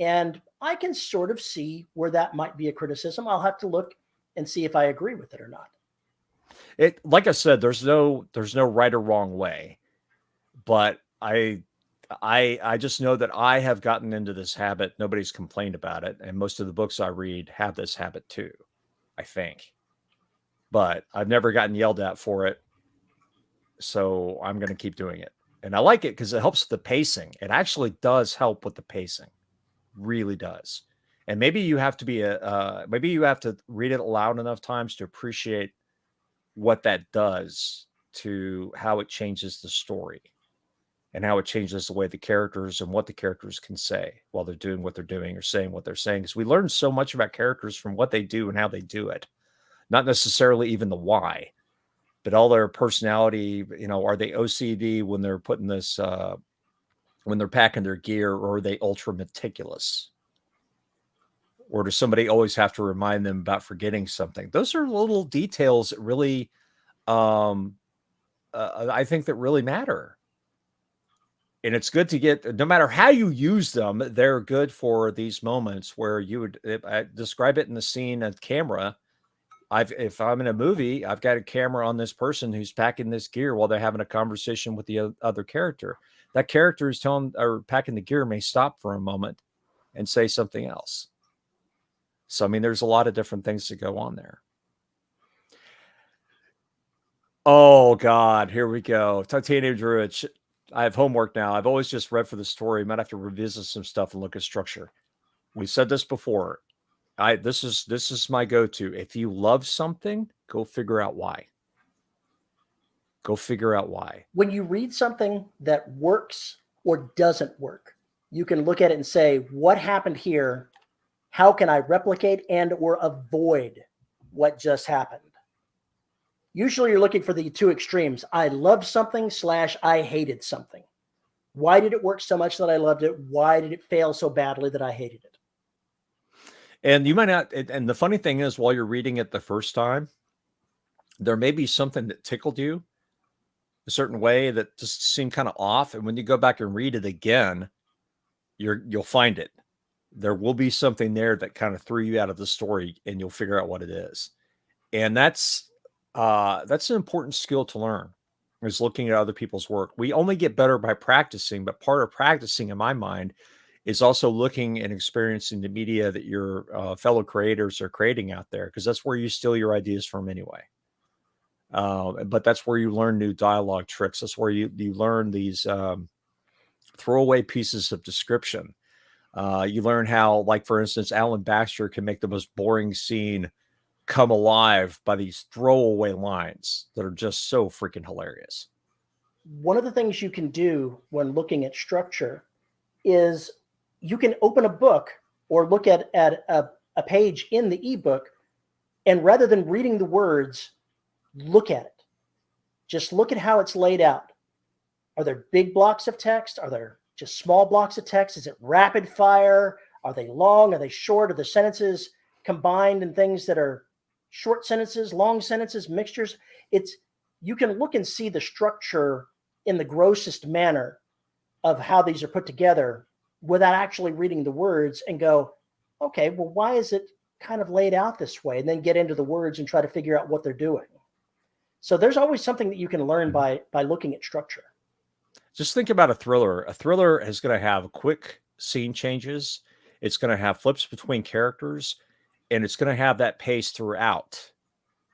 and I can sort of see where that might be a criticism. I'll have to look and see if I agree with it or not. Like I said, there's no right or wrong way, but I just know that I have gotten into this habit. Nobody's complained about it, and most of the books I read have this habit too, I think. But I've never gotten yelled at for it, so I'm going to keep doing it. And I like it because it helps the pacing. It actually does help with the pacing, really does. And maybe you have to maybe you have to read it loud enough times to appreciate what that does to how it changes the story and how it changes the way the characters and what the characters can say while they're doing what they're doing or saying what they're saying. Because we learn so much about characters from what they do and how they do it, not necessarily even the why, but all their personality. Are they OCD when they're putting this, when they're packing their gear, or are they ultra meticulous? Or does somebody always have to remind them about forgetting something? Those are little details that really, I think that really matter. And it's good to get, no matter how you use them, they're good for these moments where you would describe it in the scene of camera. If I'm in a movie, I've got a camera on this person who's packing this gear while they're having a conversation with the other character. That character is packing the gear may stop for a moment and say something else. So, I mean, there's a lot of different things that go on there. Oh, God, here we go. Titanium Druid. I have homework now. I've always just read for the story. I might have to revisit some stuff and look at structure. We've said this before. This is my go-to. If you love something, go figure out why. Go figure out why. When you read something that works or doesn't work, you can look at it and say, what happened here? How can I replicate and or avoid what just happened? Usually you're looking for the two extremes. I loved something / I hated something. Why did it work so much that I loved it? Why did it fail so badly that I hated it? And you might not, and the funny thing is, while you're reading it the first time, there may be something that tickled you a certain way that just seemed kind of off. And when you go back and read it again, you'll find it. There will be something there that kind of threw you out of the story, and you'll figure out what it is. And that's an important skill to learn, is looking at other people's work. We only get better by practicing, but part of practicing, in my mind, is also looking and experiencing the media that your fellow creators are creating out there, because that's where you steal your ideas from anyway. But that's where you learn new dialogue tricks. That's where you learn these throwaway pieces of description. You learn how, like, for instance, Alan Baxter can make the most boring scene come alive by these throwaway lines that are just so freaking hilarious. One of the things you can do when looking at structure is you can open a book or look at a page in the ebook And rather than reading the words, look at it. Just look at how it's laid out. Are there big blocks of text? Are there just small blocks of text? Is it rapid fire? Are they long? Are they short? Are the sentences combined in things that are short sentences, long sentences, mixtures? You can look and see the structure in the grossest manner of how these are put together without actually reading the words and go, okay, well, why is it kind of laid out this way? And then get into the words and try to figure out what they're doing. So there's always something that you can learn by looking at structure. Just think about a thriller. A thriller is going to have quick scene changes. It's going to have flips between characters, and it's going to have that pace throughout,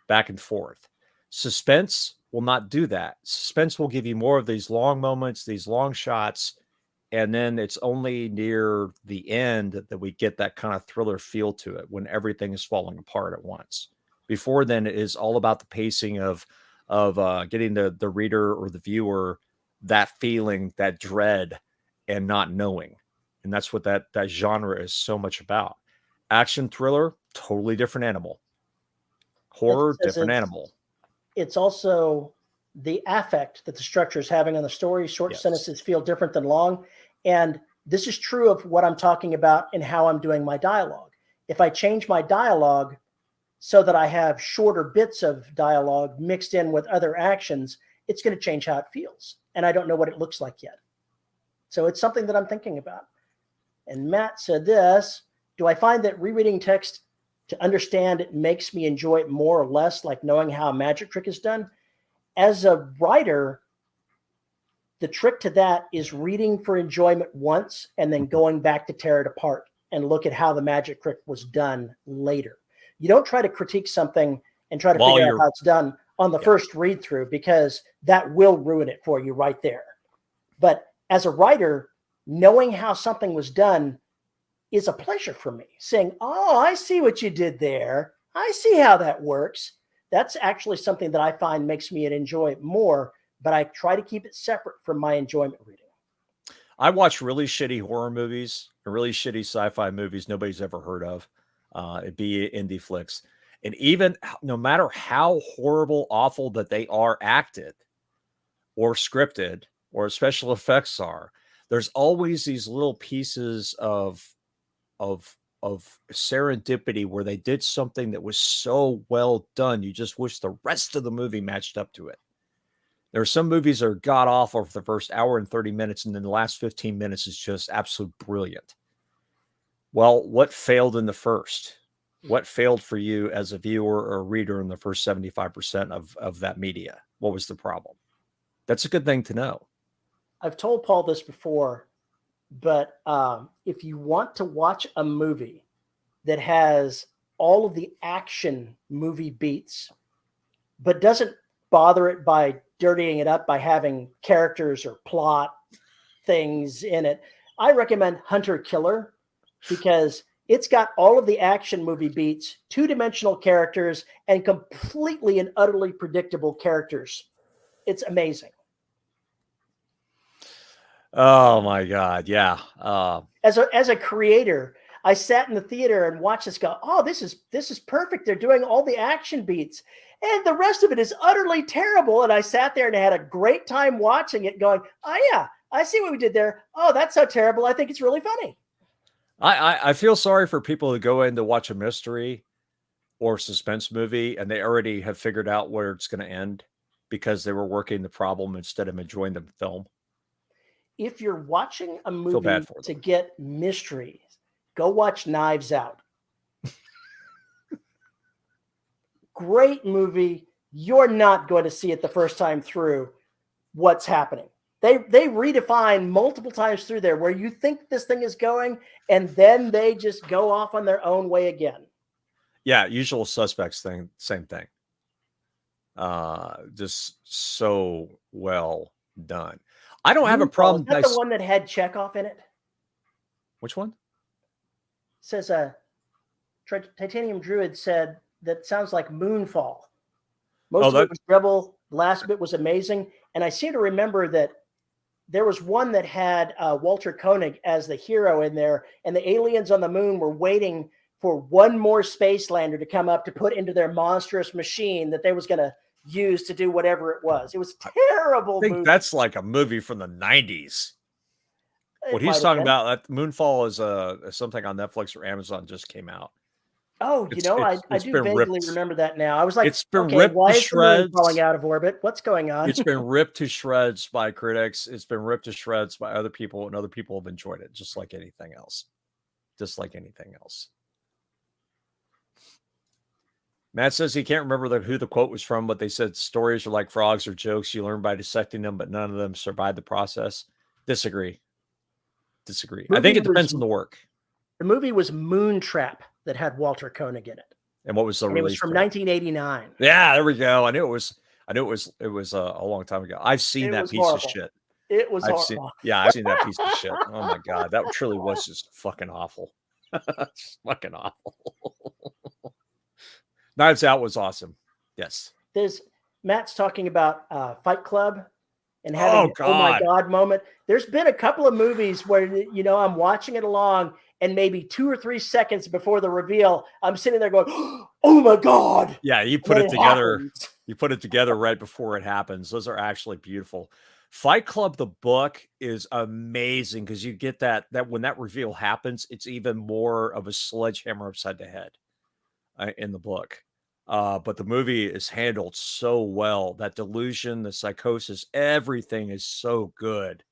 back and forth. Suspense will not do that. Suspense will give you more of these long moments, these long shots, and then it's only near the end that we get that kind of thriller feel to it when everything is falling apart at once. Before then, it is all about the pacing of getting the reader or the viewer that feeling, that dread, and not knowing. And that's what that genre is so much about. Action thriller, totally different animal. Horror, different animal. It's also the affect that the structure is having on the story. Short sentences feel different than long. And this is true of what I'm talking about and how I'm doing my dialogue. If I change my dialogue so that I have shorter bits of dialogue mixed in with other actions, it's going to change how it feels. And I don't know what it looks like yet. So it's something that I'm thinking about. And Matt said this, do I find that rereading text to understand it makes me enjoy it more or less, like knowing how a magic trick is done? As a writer, the trick to that is reading for enjoyment once and then going back to tear it apart and look at how the magic trick was done later. You don't try to critique something and try to figure out how it's done on the first read through, because that will ruin it for you right there. But as a writer, knowing how something was done is a pleasure for me. Saying, oh, I see what you did there. I see how that works. That's actually something that I find makes me enjoy it more, but I try to keep it separate from my enjoyment reading. I watch really shitty horror movies and really shitty sci-fi movies nobody's ever heard of. It'd be indie flicks. And even no matter how horrible, awful that they are acted or scripted or special effects are, there's always these little pieces of serendipity where they did something that was so well done. You just wish the rest of the movie matched up to it. There are some movies that are god awful for the first hour and 30 minutes, and then the last 15 minutes is just absolute brilliant. Well, what failed in the first? What failed for you as a viewer or reader in the first 75% of that media? What was the problem? That's a good thing to know. I've told Paul this before, but if you want to watch a movie that has all of the action movie beats, but doesn't bother it by dirtying it up by having characters or plot things in it, I recommend Hunter Killer, because it's got all of the action movie beats, two-dimensional characters, and completely and utterly predictable characters. It's amazing. Oh my God. Yeah. As a creator, I sat in the theater and watched this go, oh, this is perfect. They're doing all the action beats and the rest of it is utterly terrible. And I sat there and I had a great time watching it going, oh yeah, I see what we did there. Oh, that's so terrible. I think it's really funny. I feel sorry for people who go in to watch a mystery or suspense movie and they already have figured out where it's going to end because they were working the problem instead of enjoying the film. If you're watching a movie to get mysteries, go watch Knives Out. Great movie. You're not going to see it the first time through what's happening. They redefine multiple times through there where you think this thing is going, and then they just go off on their own way again. Yeah, Usual Suspects thing, same thing. Just so well done. I don't have a problem. Is that the one that had Chekhov in it? Which one? It says Titanium Druid said that sounds like Moonfall. Most of it was Rebel. Last bit was amazing. And I seem to remember that there was one that had Walter Koenig as the hero in there, and the aliens on the moon were waiting for one more space lander to come up to put into their monstrous machine that they was going to use to do whatever it was. It was terrible. I think that's like a movie from the 90s. What he's talking about, that Moonfall is something on Netflix or Amazon just came out. Oh, I do vaguely remember that now. I was like, it's been ripped why to is the moon shreds, falling out of orbit? What's going on? It's been ripped to shreds by critics. It's been ripped to shreds by other people, and other people have enjoyed it, just like anything else. Just like anything else. Matt says he can't remember who the quote was from, but they said stories are like frogs or jokes. You learn by dissecting them, but none of them survive the process. Disagree. I think it depends on the work. The movie was Moontrap that had Walter Koenig in it. And what was the release? It was from 1989. Yeah, there we go. I knew it was a long time ago. I've seen that piece of shit. It was horrible. I've seen that piece of shit. Oh my God. That truly was just fucking awful. Just fucking awful. Knives Out was awesome. Yes. Matt's talking about Fight Club and having an oh my God moment. There's been a couple of movies where, I'm watching it along, and maybe 2 or 3 seconds before the reveal, I'm sitting there going, oh my God. Yeah, you put it together. You put it together right before it happens. Those are actually beautiful. Fight Club, the book, is amazing because you get that when that reveal happens, it's even more of a sledgehammer upside the head in the book. But the movie is handled so well. That delusion, the psychosis, everything is so good.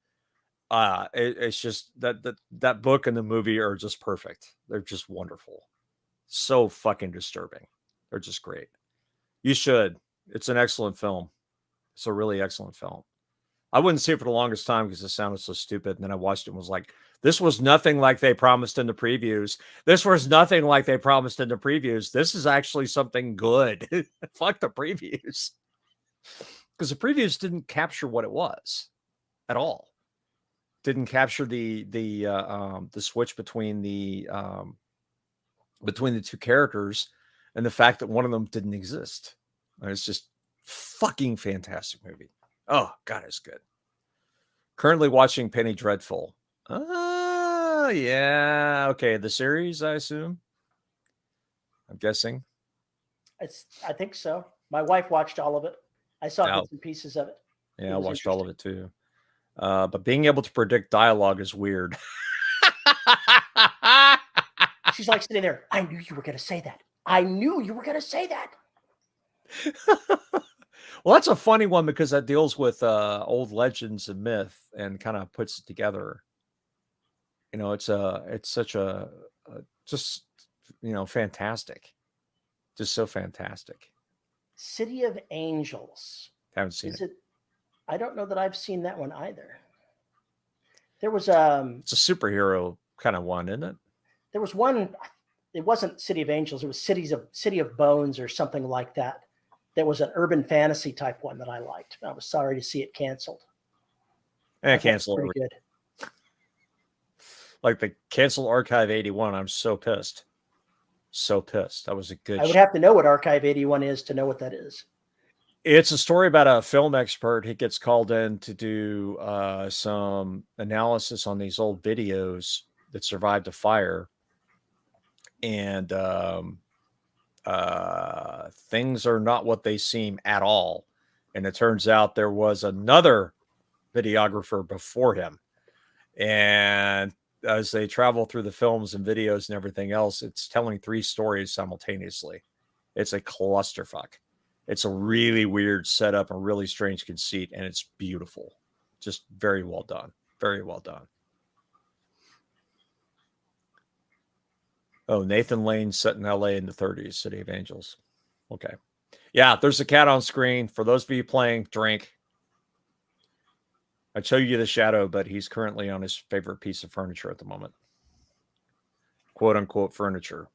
It's just that book and the movie are just perfect. They're just wonderful. So fucking disturbing. They're just great. You should. It's an excellent film. It's a really excellent film. I wouldn't see it for the longest time because it sounded so stupid. And then I watched it and was like, this was nothing like they promised in the previews. This was nothing like they promised in the previews. This is actually something good. Fuck the previews. Because the previews didn't capture what it was at all. Didn't capture the switch between the two characters and the fact that one of them didn't exist. And it's just fucking fantastic movie. Oh God, it's good. Currently watching Penny Dreadful. Yeah. Okay. The series, I assume. I'm guessing. I think so. My wife watched all of it. I saw bits and pieces of it. Yeah, I watched all of it too. But being able to predict dialogue is weird. She's like sitting there. I knew you were going to say that. I knew you were going to say that. Well, that's a funny one because that deals with old legends and myth and kind of puts it together. It's such a just fantastic, just so fantastic. City of Angels. Haven't seen it. I don't know that I've seen that one either. There was it's a superhero kind of one, isn't it? There was one. It wasn't City of Angels. It was City of Bones or something like that. That was an urban fantasy type one that I liked. I was sorry to see it canceled. Canceled. Pretty good. Like the canceled Archive 81. I'm so pissed. So pissed. That was a good. I would have to know what Archive 81 is to know what that is. It's a story about a film expert. He gets called in to do some analysis on these old videos that survived a fire. And things are not what they seem at all. And it turns out there was another videographer before him. And as they travel through the films and videos and everything else, it's telling 3 stories simultaneously. It's a clusterfuck. It's a really weird setup, a really strange conceit, and it's beautiful. Just very well done. Very well done. Oh, Nathan Lane set in LA in the 30s, City of Angels. Okay. Yeah, there's a cat on screen. For those of you playing, drink. I'd show you the shadow, but he's currently on his favorite piece of furniture at the moment. Quote unquote furniture.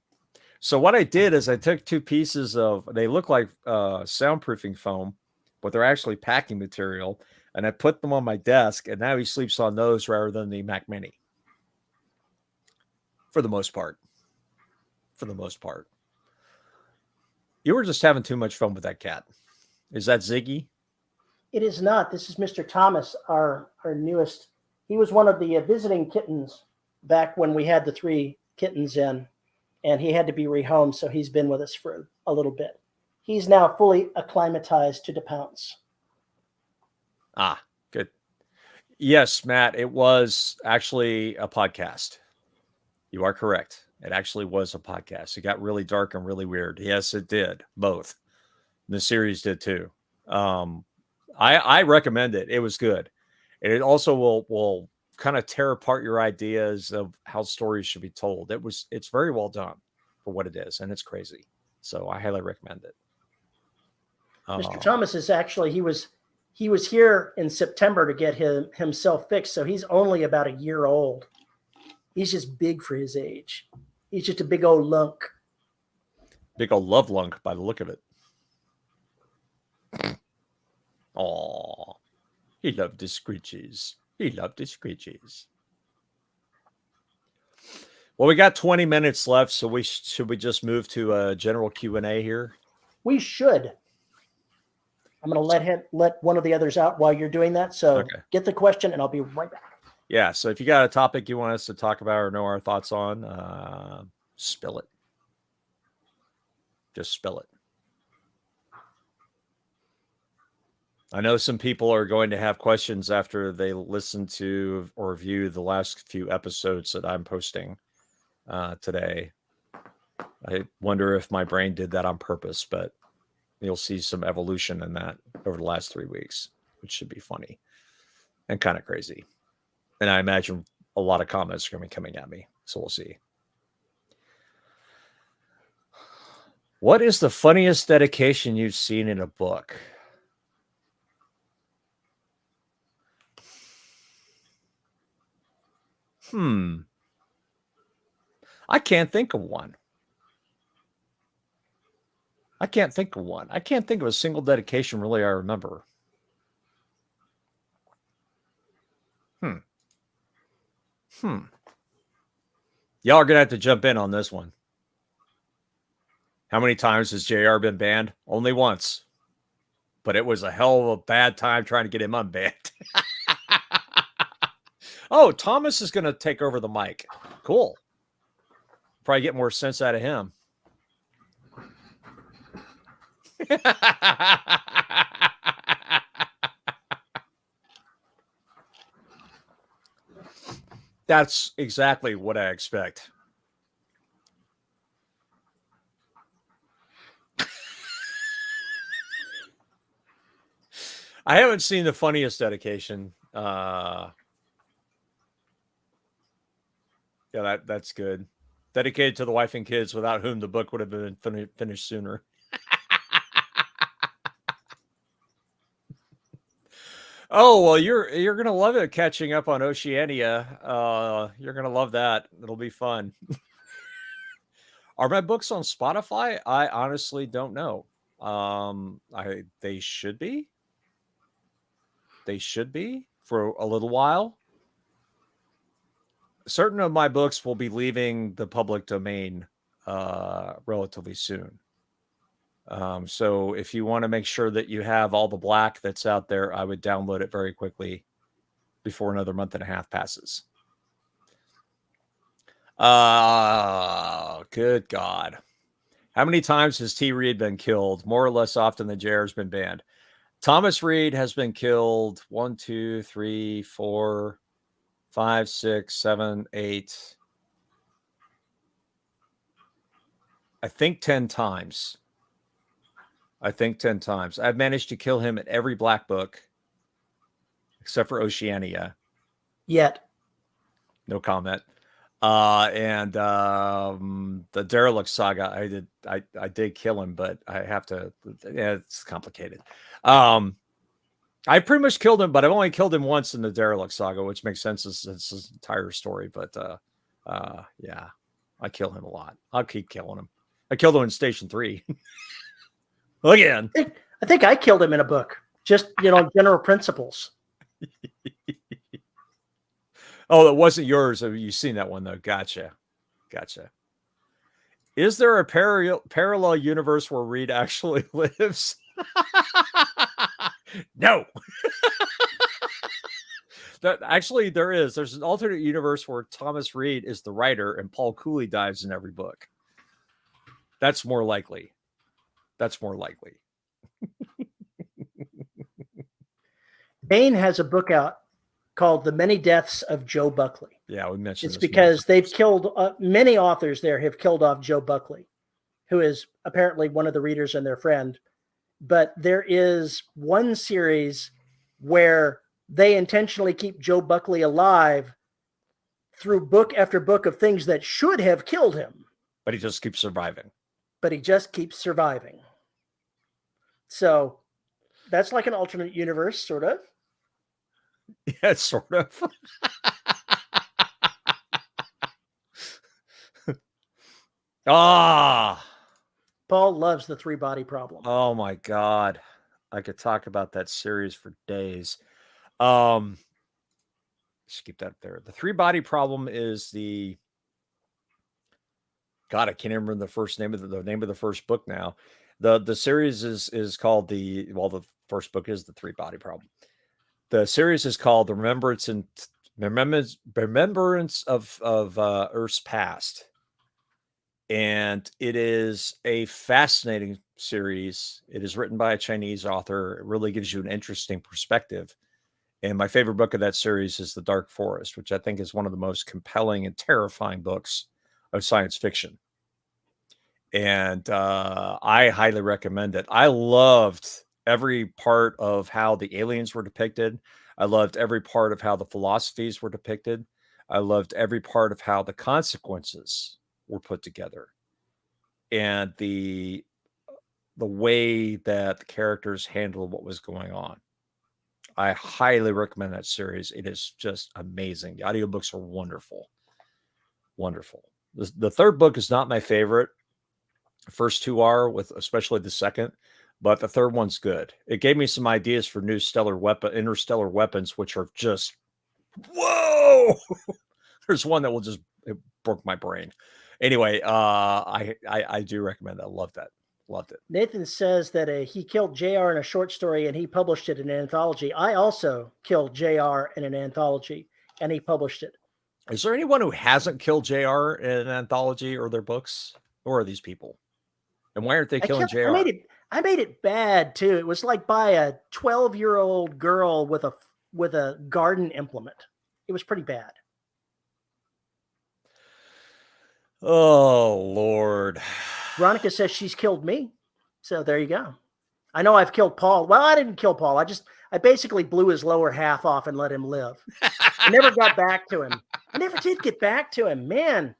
So what I did is I took 2 pieces of, they look like soundproofing foam, but they're actually packing material. And I put them on my desk, and now he sleeps on those rather than the Mac Mini. For the most part. For the most part. You were just having too much fun with that cat. Is that Ziggy? It is not. This is Mr. Thomas, our newest. He was one of the visiting kittens back when we had the 3 kittens in. and he had to be rehomed, so he's been with us for a little bit. He's now fully acclimatized to the pounce. Ah, good. Yes, Matt, it was actually a podcast. You are correct. It actually was a podcast. It got really dark and really weird. Yes, it did. Both. The series did too. I recommend it. It was good. And it also will kind of tear apart your ideas of how stories should be told. It's very well done for what it is, and it's crazy. So I highly recommend it. Mr. Thomas is actually he was here in September to get himself fixed, so he's only about a year old. He's just big for his age. He's just a big old lunk. Big old love lunk by the look of it. Oh, he loved his screeches. He loved his screeches. Well, we got 20 minutes left, so should we just move to a general Q&A here? We should. I'm going to let one of the others out while you're doing that. So Okay. Get the question, and I'll be right back. Yeah, so if you got a topic you want us to talk about or know our thoughts on, spill it. Just spill it. I know some people are going to have questions after they listen to or view the last few episodes that I'm posting today. I wonder if my brain did that on purpose, but you'll see some evolution in that over the last 3 weeks, which should be funny and kind of crazy. And I imagine a lot of comments are going to be coming at me, so we'll see. What is the funniest dedication you've seen in a book? I can't think of one. I can't think of a single dedication really I remember. Y'all are going to have to jump in on this one. How many times has JR been banned? Only once. But it was a hell of a bad time trying to get him unbanned. Oh, Thomas is going to take over the mic. Cool. Probably get more sense out of him. That's exactly what I expect. I haven't seen the funniest dedication. Yeah, that's good. Dedicated to the wife and kids, without whom the book would have been finished sooner. Oh, well, you're gonna love it catching up on Oceania. You're gonna love that. It'll be fun. Are my books on Spotify? I honestly don't know. They should be. They should be for a little while. Certain of my books will be leaving the public domain relatively soon. So if you want to make sure that you have all the black that's out there, I would download it very quickly before another month and a half passes. Good God. How many times has T. Reed been killed? More or less often than JR's been banned. Thomas Reed has been killed 1, 2, 3, 4, 5, 6, 7, 8. I think 10 times. I've managed to kill him at every black book except for Oceania. Yet. No comment. And the Derelict Saga, I did kill him, but I have to, yeah, it's complicated. I pretty much killed him, but I've only killed him once in the Derelict Saga, which makes sense. It's his entire story, but yeah, I kill him a lot. I'll keep killing him. I killed him in Station 3. Again. I think I killed him in a book. Just, general principles. Oh, it wasn't yours. You've seen that one, though. Gotcha. Is there a parallel universe where Reed actually lives? No. Actually, there is. There's an alternate universe where Thomas Reed is the writer and Paul Cooley dives in every book. That's more likely. That's more likely. Bain has a book out called The Many Deaths of Joe Buckley. Yeah, we mentioned it's this because they've killed many authors there have killed off Joe Buckley, who is apparently one of the readers and their friend. But there is one series where they intentionally keep Joe Buckley alive through book after book of things that should have killed him. But he just keeps surviving. So that's like an alternate universe, sort of. Yeah, sort of. Paul loves the 3-body problem. Oh my God. I could talk about that series for days. Just keep that there. The 3-body problem is the God, I can't remember the name of the first book now. The series is called the first book is the 3-body problem. The series is called The Remembrance of Earth's Past. And it is a fascinating series. It is written by a Chinese author. It really gives you an interesting perspective. And my favorite book of that series is The Dark Forest, which I think is one of the most compelling and terrifying books of science fiction. And I highly recommend it. I loved every part of how the aliens were depicted. I loved every part of how the philosophies were depicted. I loved every part of how the consequences were put together, and the way that the characters handled what was going on. I highly recommend that series. It is just amazing. The audiobooks are wonderful. Wonderful. The third book is not my favorite. The first two are, with especially the second, but the third one's good. It gave me some ideas for new interstellar weapons, which are just whoa. There's one that will just, it broke my brain. Anyway, I do recommend that. Loved it. Nathan says that he killed JR in a short story and he published it in an anthology. I also killed JR in an anthology and he published it. Is there anyone who hasn't killed JR in an anthology or their books? Who are these people? And why aren't they killing JR? I made it bad too. It was like by a 12-year-old girl with a garden implement. It was pretty bad. Oh, Lord. Veronica says she's killed me. So there you go. I know I've killed Paul. Well, I didn't kill Paul. I basically blew his lower half off and let him live. I never got back to him. I never did get back to him, man.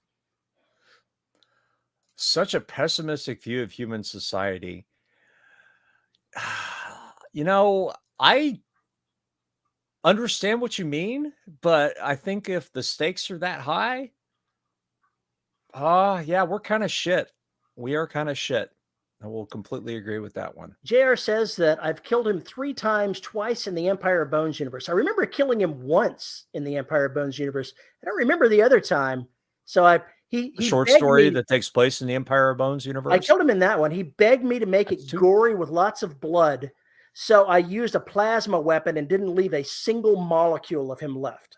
Such a pessimistic view of human society. You know, I understand what you mean, but I think if the stakes are that high, yeah, we're kind of shit. We are kind of shit. I will completely agree with that one. JR says that I've killed him 3 times, twice in the Empire of Bones universe. I remember killing him once in the Empire of Bones universe. I don't remember the other time. So he short story that takes place in the Empire of Bones universe. I killed him in that one. He begged me to make it gory with lots of blood. So I used a plasma weapon and didn't leave a single molecule of him left.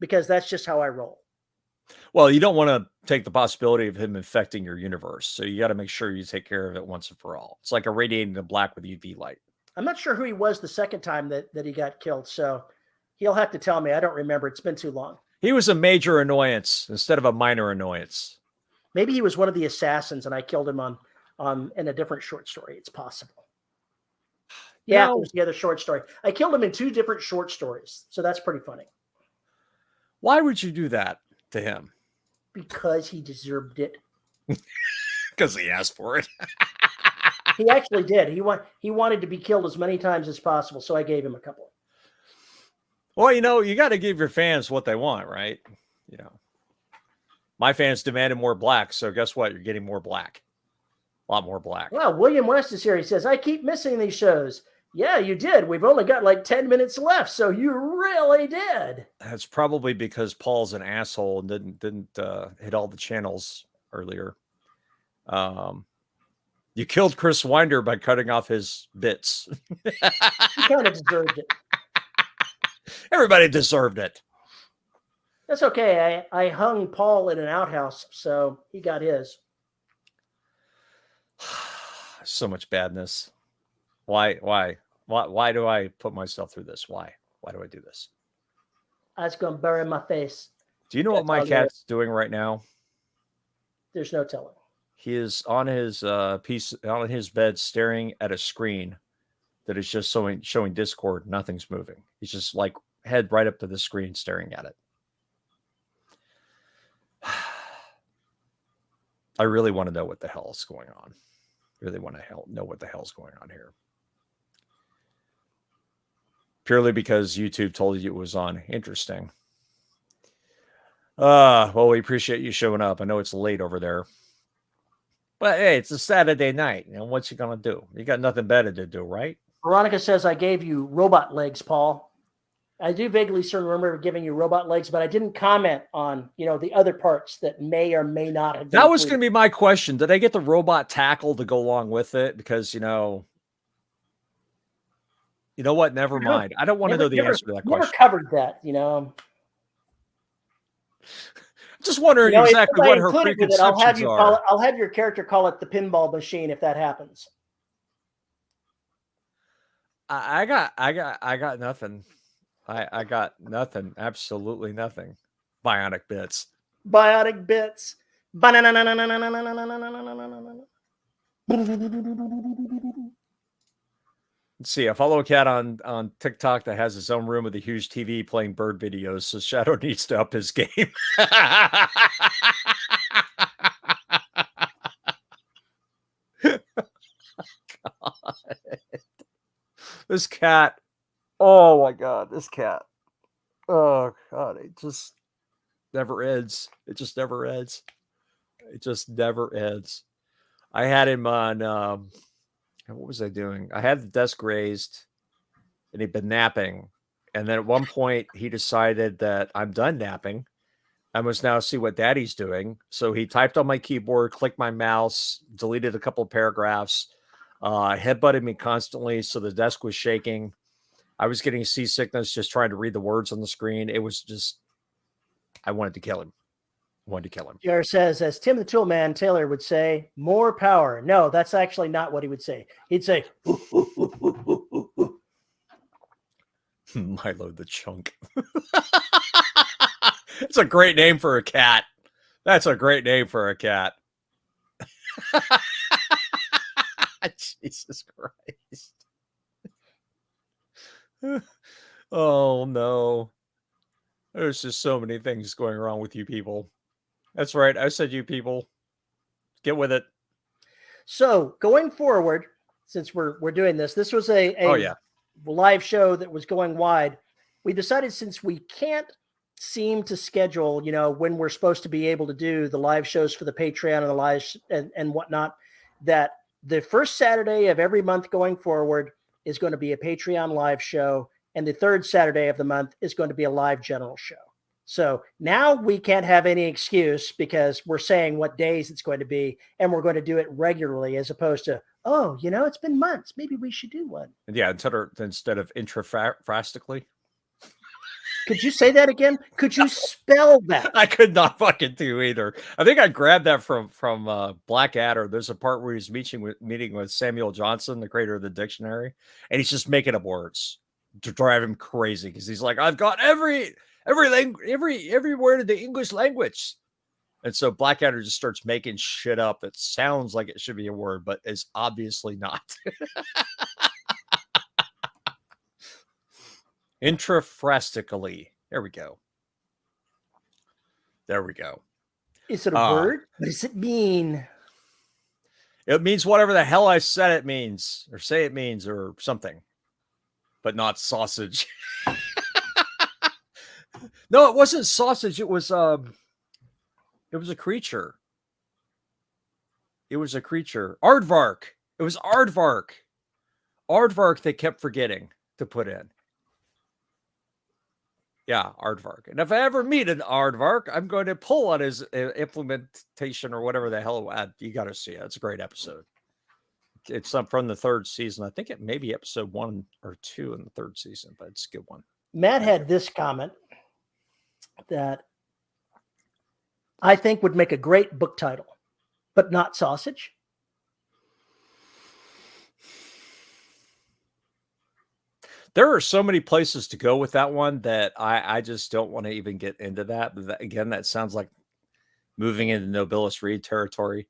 Because that's just how I roll. Well, you don't want to take the possibility of him infecting your universe. So you got to make sure you take care of it once and for all. It's like irradiating the black with UV light. I'm not sure who he was the second time that he got killed. So he'll have to tell me. I don't remember. It's been too long. He was a major annoyance instead of a minor annoyance. Maybe he was one of the assassins and I killed him in a different short story. It's possible. Yeah, it was the other short story. I killed him in 2 different short stories. So that's pretty funny. Why would you do that to him? Because he deserved it. Because he asked for it. He actually did. He wanted to be killed as many times as possible. So I gave him a couple. Well, you know, you got to give your fans what they want, right? You know, my fans demanded more black. So guess what? You're getting more black. A lot more black. Wow. William West is here. He says, I keep missing these shows. Yeah, you did. We've only got like 10 minutes left. So you really did. That's probably because Paul's an asshole and didn't hit all the channels earlier. You killed Chris Winder by cutting off his bits. He kind of deserved it. Everybody deserved it. That's okay. I hung Paul in an outhouse, so he got his. So much badness. Why do I put myself through this? Why do I do this? I was going to bury my face. Do you know what my cat's doing right now? There's no telling. He is on his on his bed, staring at a screen that is just showing Discord. Nothing's moving. He's just like head right up to the screen, staring at it. I really want to know what the hell is going on. Really want to know what the hell's going on here. Purely because YouTube told you it was on. Interesting. Well, we appreciate you showing up. I know it's late over there. But hey, it's a Saturday night. You know, what's you gonna do? You got nothing better to do, right? Veronica says, I gave you robot legs, Paul. I do vaguely remember giving you robot legs, but I didn't comment on, the other parts that may or may not have been. That was going to be my question. Did I get the robot tackle to go along with it? Because, you know what? Never mind. I don't want to know the answer to that question. Never covered that, Just wondering exactly what her preconceptions are. I'll have your character call it the pinball machine if that happens. I got nothing. I got nothing. Absolutely nothing. Bionic bits. Bionic bits. Let's see. I follow a cat on TikTok that has his own room with a huge TV playing bird videos. So Shadow needs to up his game. God. This cat. Oh my God, this cat. Oh God, it just never ends. It just never ends. It just never ends. I had him on, what was I doing? I had the desk raised and he'd been napping. And then at one point he decided that I'm done napping. I must now see what daddy's doing. So he typed on my keyboard, clicked my mouse, deleted a couple of paragraphs, headbutted me constantly. So the desk was shaking. I was getting seasickness just trying to read the words on the screen. It was just, I wanted to kill him. JR says, as Tim the Toolman Taylor would say, more power. No, that's actually not what he would say. He'd say, Milo the Chunk. It's a great name for a cat. That's a great name for a cat. Jesus Christ. Oh no. There's just so many things going wrong with you people. That's right. I said you people. Get with it. So going forward, since we're doing this was a live show that was going wide. We decided, since we can't seem to schedule, when we're supposed to be able to do the live shows for the Patreon and the live and whatnot, that the first Saturday of every month going forward is going to be a Patreon live show. And the third Saturday of the month is going to be a live general show. So now we can't have any excuse, because we're saying what days it's going to be, and we're going to do it regularly, as opposed to, it's been months. Maybe we should do one. Yeah, instead of intrafrastically. Could you say that again? Could you spell that? I could not fucking do either. I think I grabbed that from Blackadder. There's a part where he's meeting with Samuel Johnson, the creator of the dictionary, and he's just making up words to drive him crazy, because he's like, I've got every word of the English language. And so Blackadder just starts making shit up that sounds like it should be a word, but is obviously not. Intrafrastically. There we go. Is it a word? What does it mean? It means whatever the hell I said it means, or say it means, or something, but not sausage. No, it wasn't sausage. It was a creature. Aardvark. It was Aardvark. Aardvark they kept forgetting to put in. Yeah, Aardvark. And if I ever meet an Aardvark, I'm going to pull on his implementation or whatever the hell. You got to see it. It's a great episode. It's from the third season. I think it may be episode 1 or 2 in the third season, but it's a good one. Matt had this comment that I think would make a great book title, but not sausage. There are so many places to go with that one that I just don't want to even get into that. But again, that sounds like moving into Nobilis Reed territory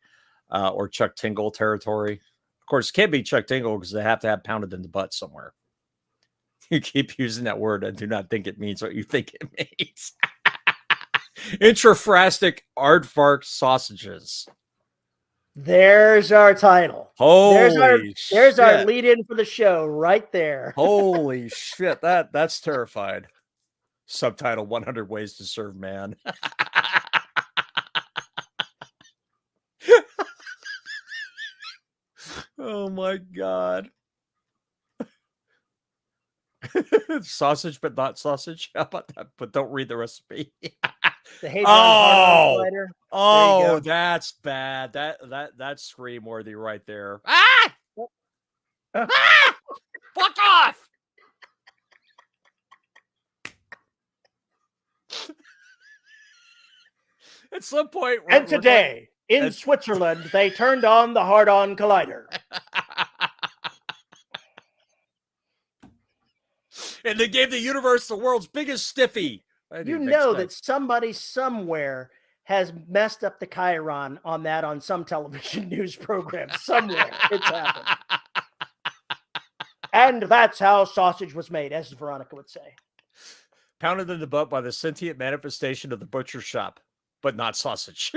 or Chuck Tingle territory. Of course, it can't be Chuck Tingle because they have to have pounded in the butt somewhere. You keep using that word. I do not think it means what you think it means. Intraphrastic aardvark sausages. There's our title. Holy there's our shit. lead in for the show right there. Holy shit. That's terrified. Subtitle 100 Ways to Serve Man. Oh my God. Sausage, but not sausage. How about that? But don't read the recipe. The Hadron hard-on collider. Oh, that's bad. That's scream worthy right there. Ah! Ah! Fuck off! At some point, and today in Switzerland, they turned on the hard-on collider. And they gave the universe the world's biggest stiffy. You know that somebody somewhere has messed up the chyron on some television news program somewhere. It's happened. And that's how sausage was made, as Veronica would say. Pounded in the butt by the sentient manifestation of the butcher shop, but not sausage.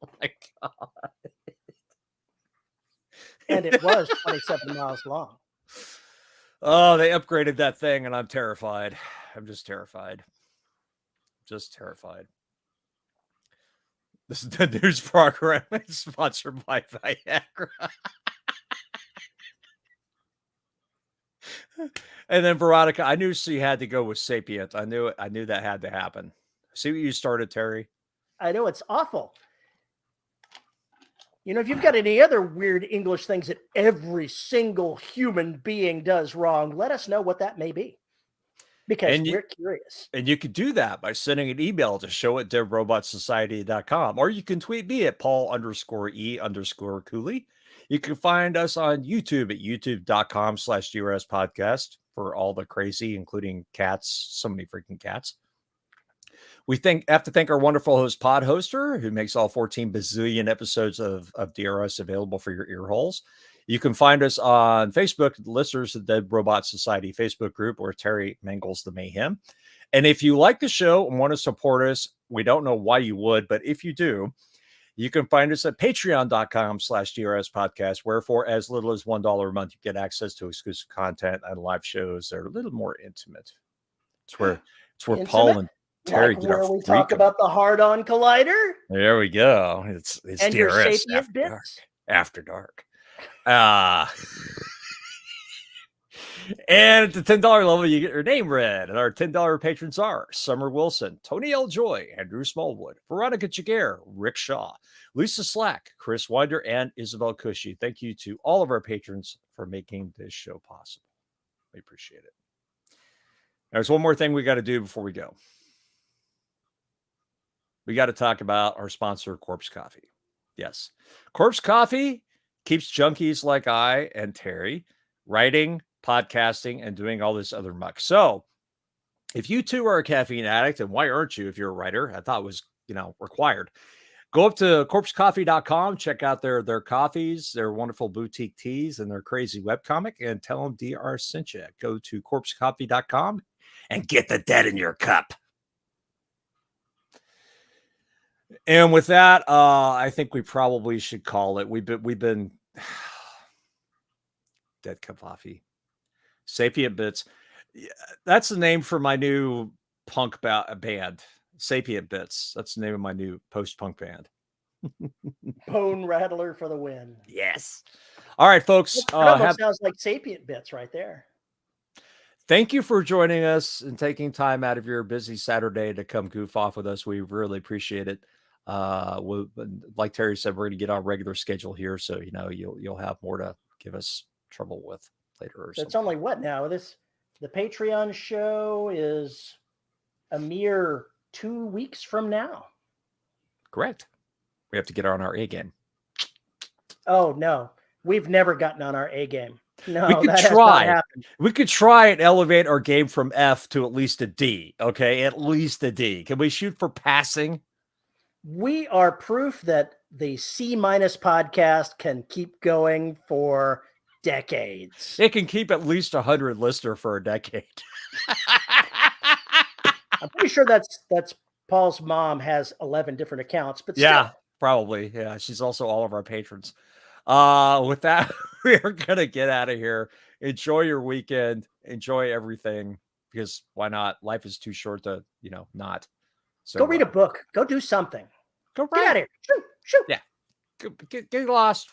Oh my God. And it was 27 miles long. Oh, they upgraded that thing, and I'm terrified. I'm just terrified. Just terrified. This is the news program. It's sponsored by Viagra. And then Veronica, I knew she had to go with sapient. I knew it. I knew that had to happen. See what you started, Terry? I know it's awful. You know, if you've got any other weird English things that every single human being does wrong, let us know what that may be. Because we're curious. And you could do that by sending an email to show@deadrobotsociety.com, or you can tweet me at Paul_E_Cooley. You can find us on YouTube at youtube.com/DRS podcast for all the crazy, including cats, so many freaking cats. We have to thank our wonderful host, Pod Hoster, who makes all 14 bazillion episodes of DRS available for your ear holes. You can find us on Facebook, the listeners of the Dead Robot Society Facebook group, where Terry mangles the mayhem. And if you like the show and want to support us, we don't know why you would, but if you do, you can find us at patreon.com/DRS podcast, where for as little as $1 a month, you get access to exclusive content and live shows that are a little more intimate. It's where Paul and Terry like where we talk about the hard-on collider. There we go. It's and DRS your sapient bits after dark. And at the $10 level, you get your name read. And our $10 patrons are Summer Wilson, Tony L. Joy, Andrew Smallwood, Veronica Jaguar, Rick Shaw, Lisa Slack, Chris Winder, and Isabel Cushy. Thank you to all of our patrons for making this show possible. We appreciate it. There's one more thing we got to do before we go. We got to talk about our sponsor, Corpse Coffee. Yes. Corpse Coffee keeps junkies like I and Terry writing, podcasting, and doing all this other muck. So if you too are a caffeine addict, and why aren't you if you're a writer? I thought it was, required. Go up to corpsecoffee.com, check out their coffees, their wonderful boutique teas, and their crazy webcomic, and tell them DR sent you. Go to corpsecoffee.com and get the dead in your cup. And with that, I think we probably should call it. We've been Dead Cup Coffee, Sapient Bits. That's the name for my new punk band, Sapient Bits. That's the name of my new post-punk band. Bone Rattler for the win. Yes. All right, folks. It almost sounds like Sapient Bits right there. Thank you for joining us and taking time out of your busy Saturday to come goof off with us. We really appreciate it. Like Terry said, we're going to get on regular schedule here, so you'll have more to give us trouble with later. It's only what now? The Patreon show is a mere 2 weeks from now. Correct. We have to get on our A game. Oh no, We've never gotten on our A game. No, We could that has not try. happened. We could try and elevate our game from F to at least a D. Okay, at least a D. Can we shoot for passing? We are proof that the C- podcast can keep going for decades. It can keep at least 100 listener for a decade. I'm pretty sure that's Paul's mom has 11 different accounts, but yeah, still. probably. Yeah, she's also all of our patrons. With that, we are gonna get out of here. Enjoy your weekend. Enjoy everything, because why not? Life is too short to, not. So Go read a book. Go do something. Go Get out right. of here. Shoo, shoo. Yeah. Get lost.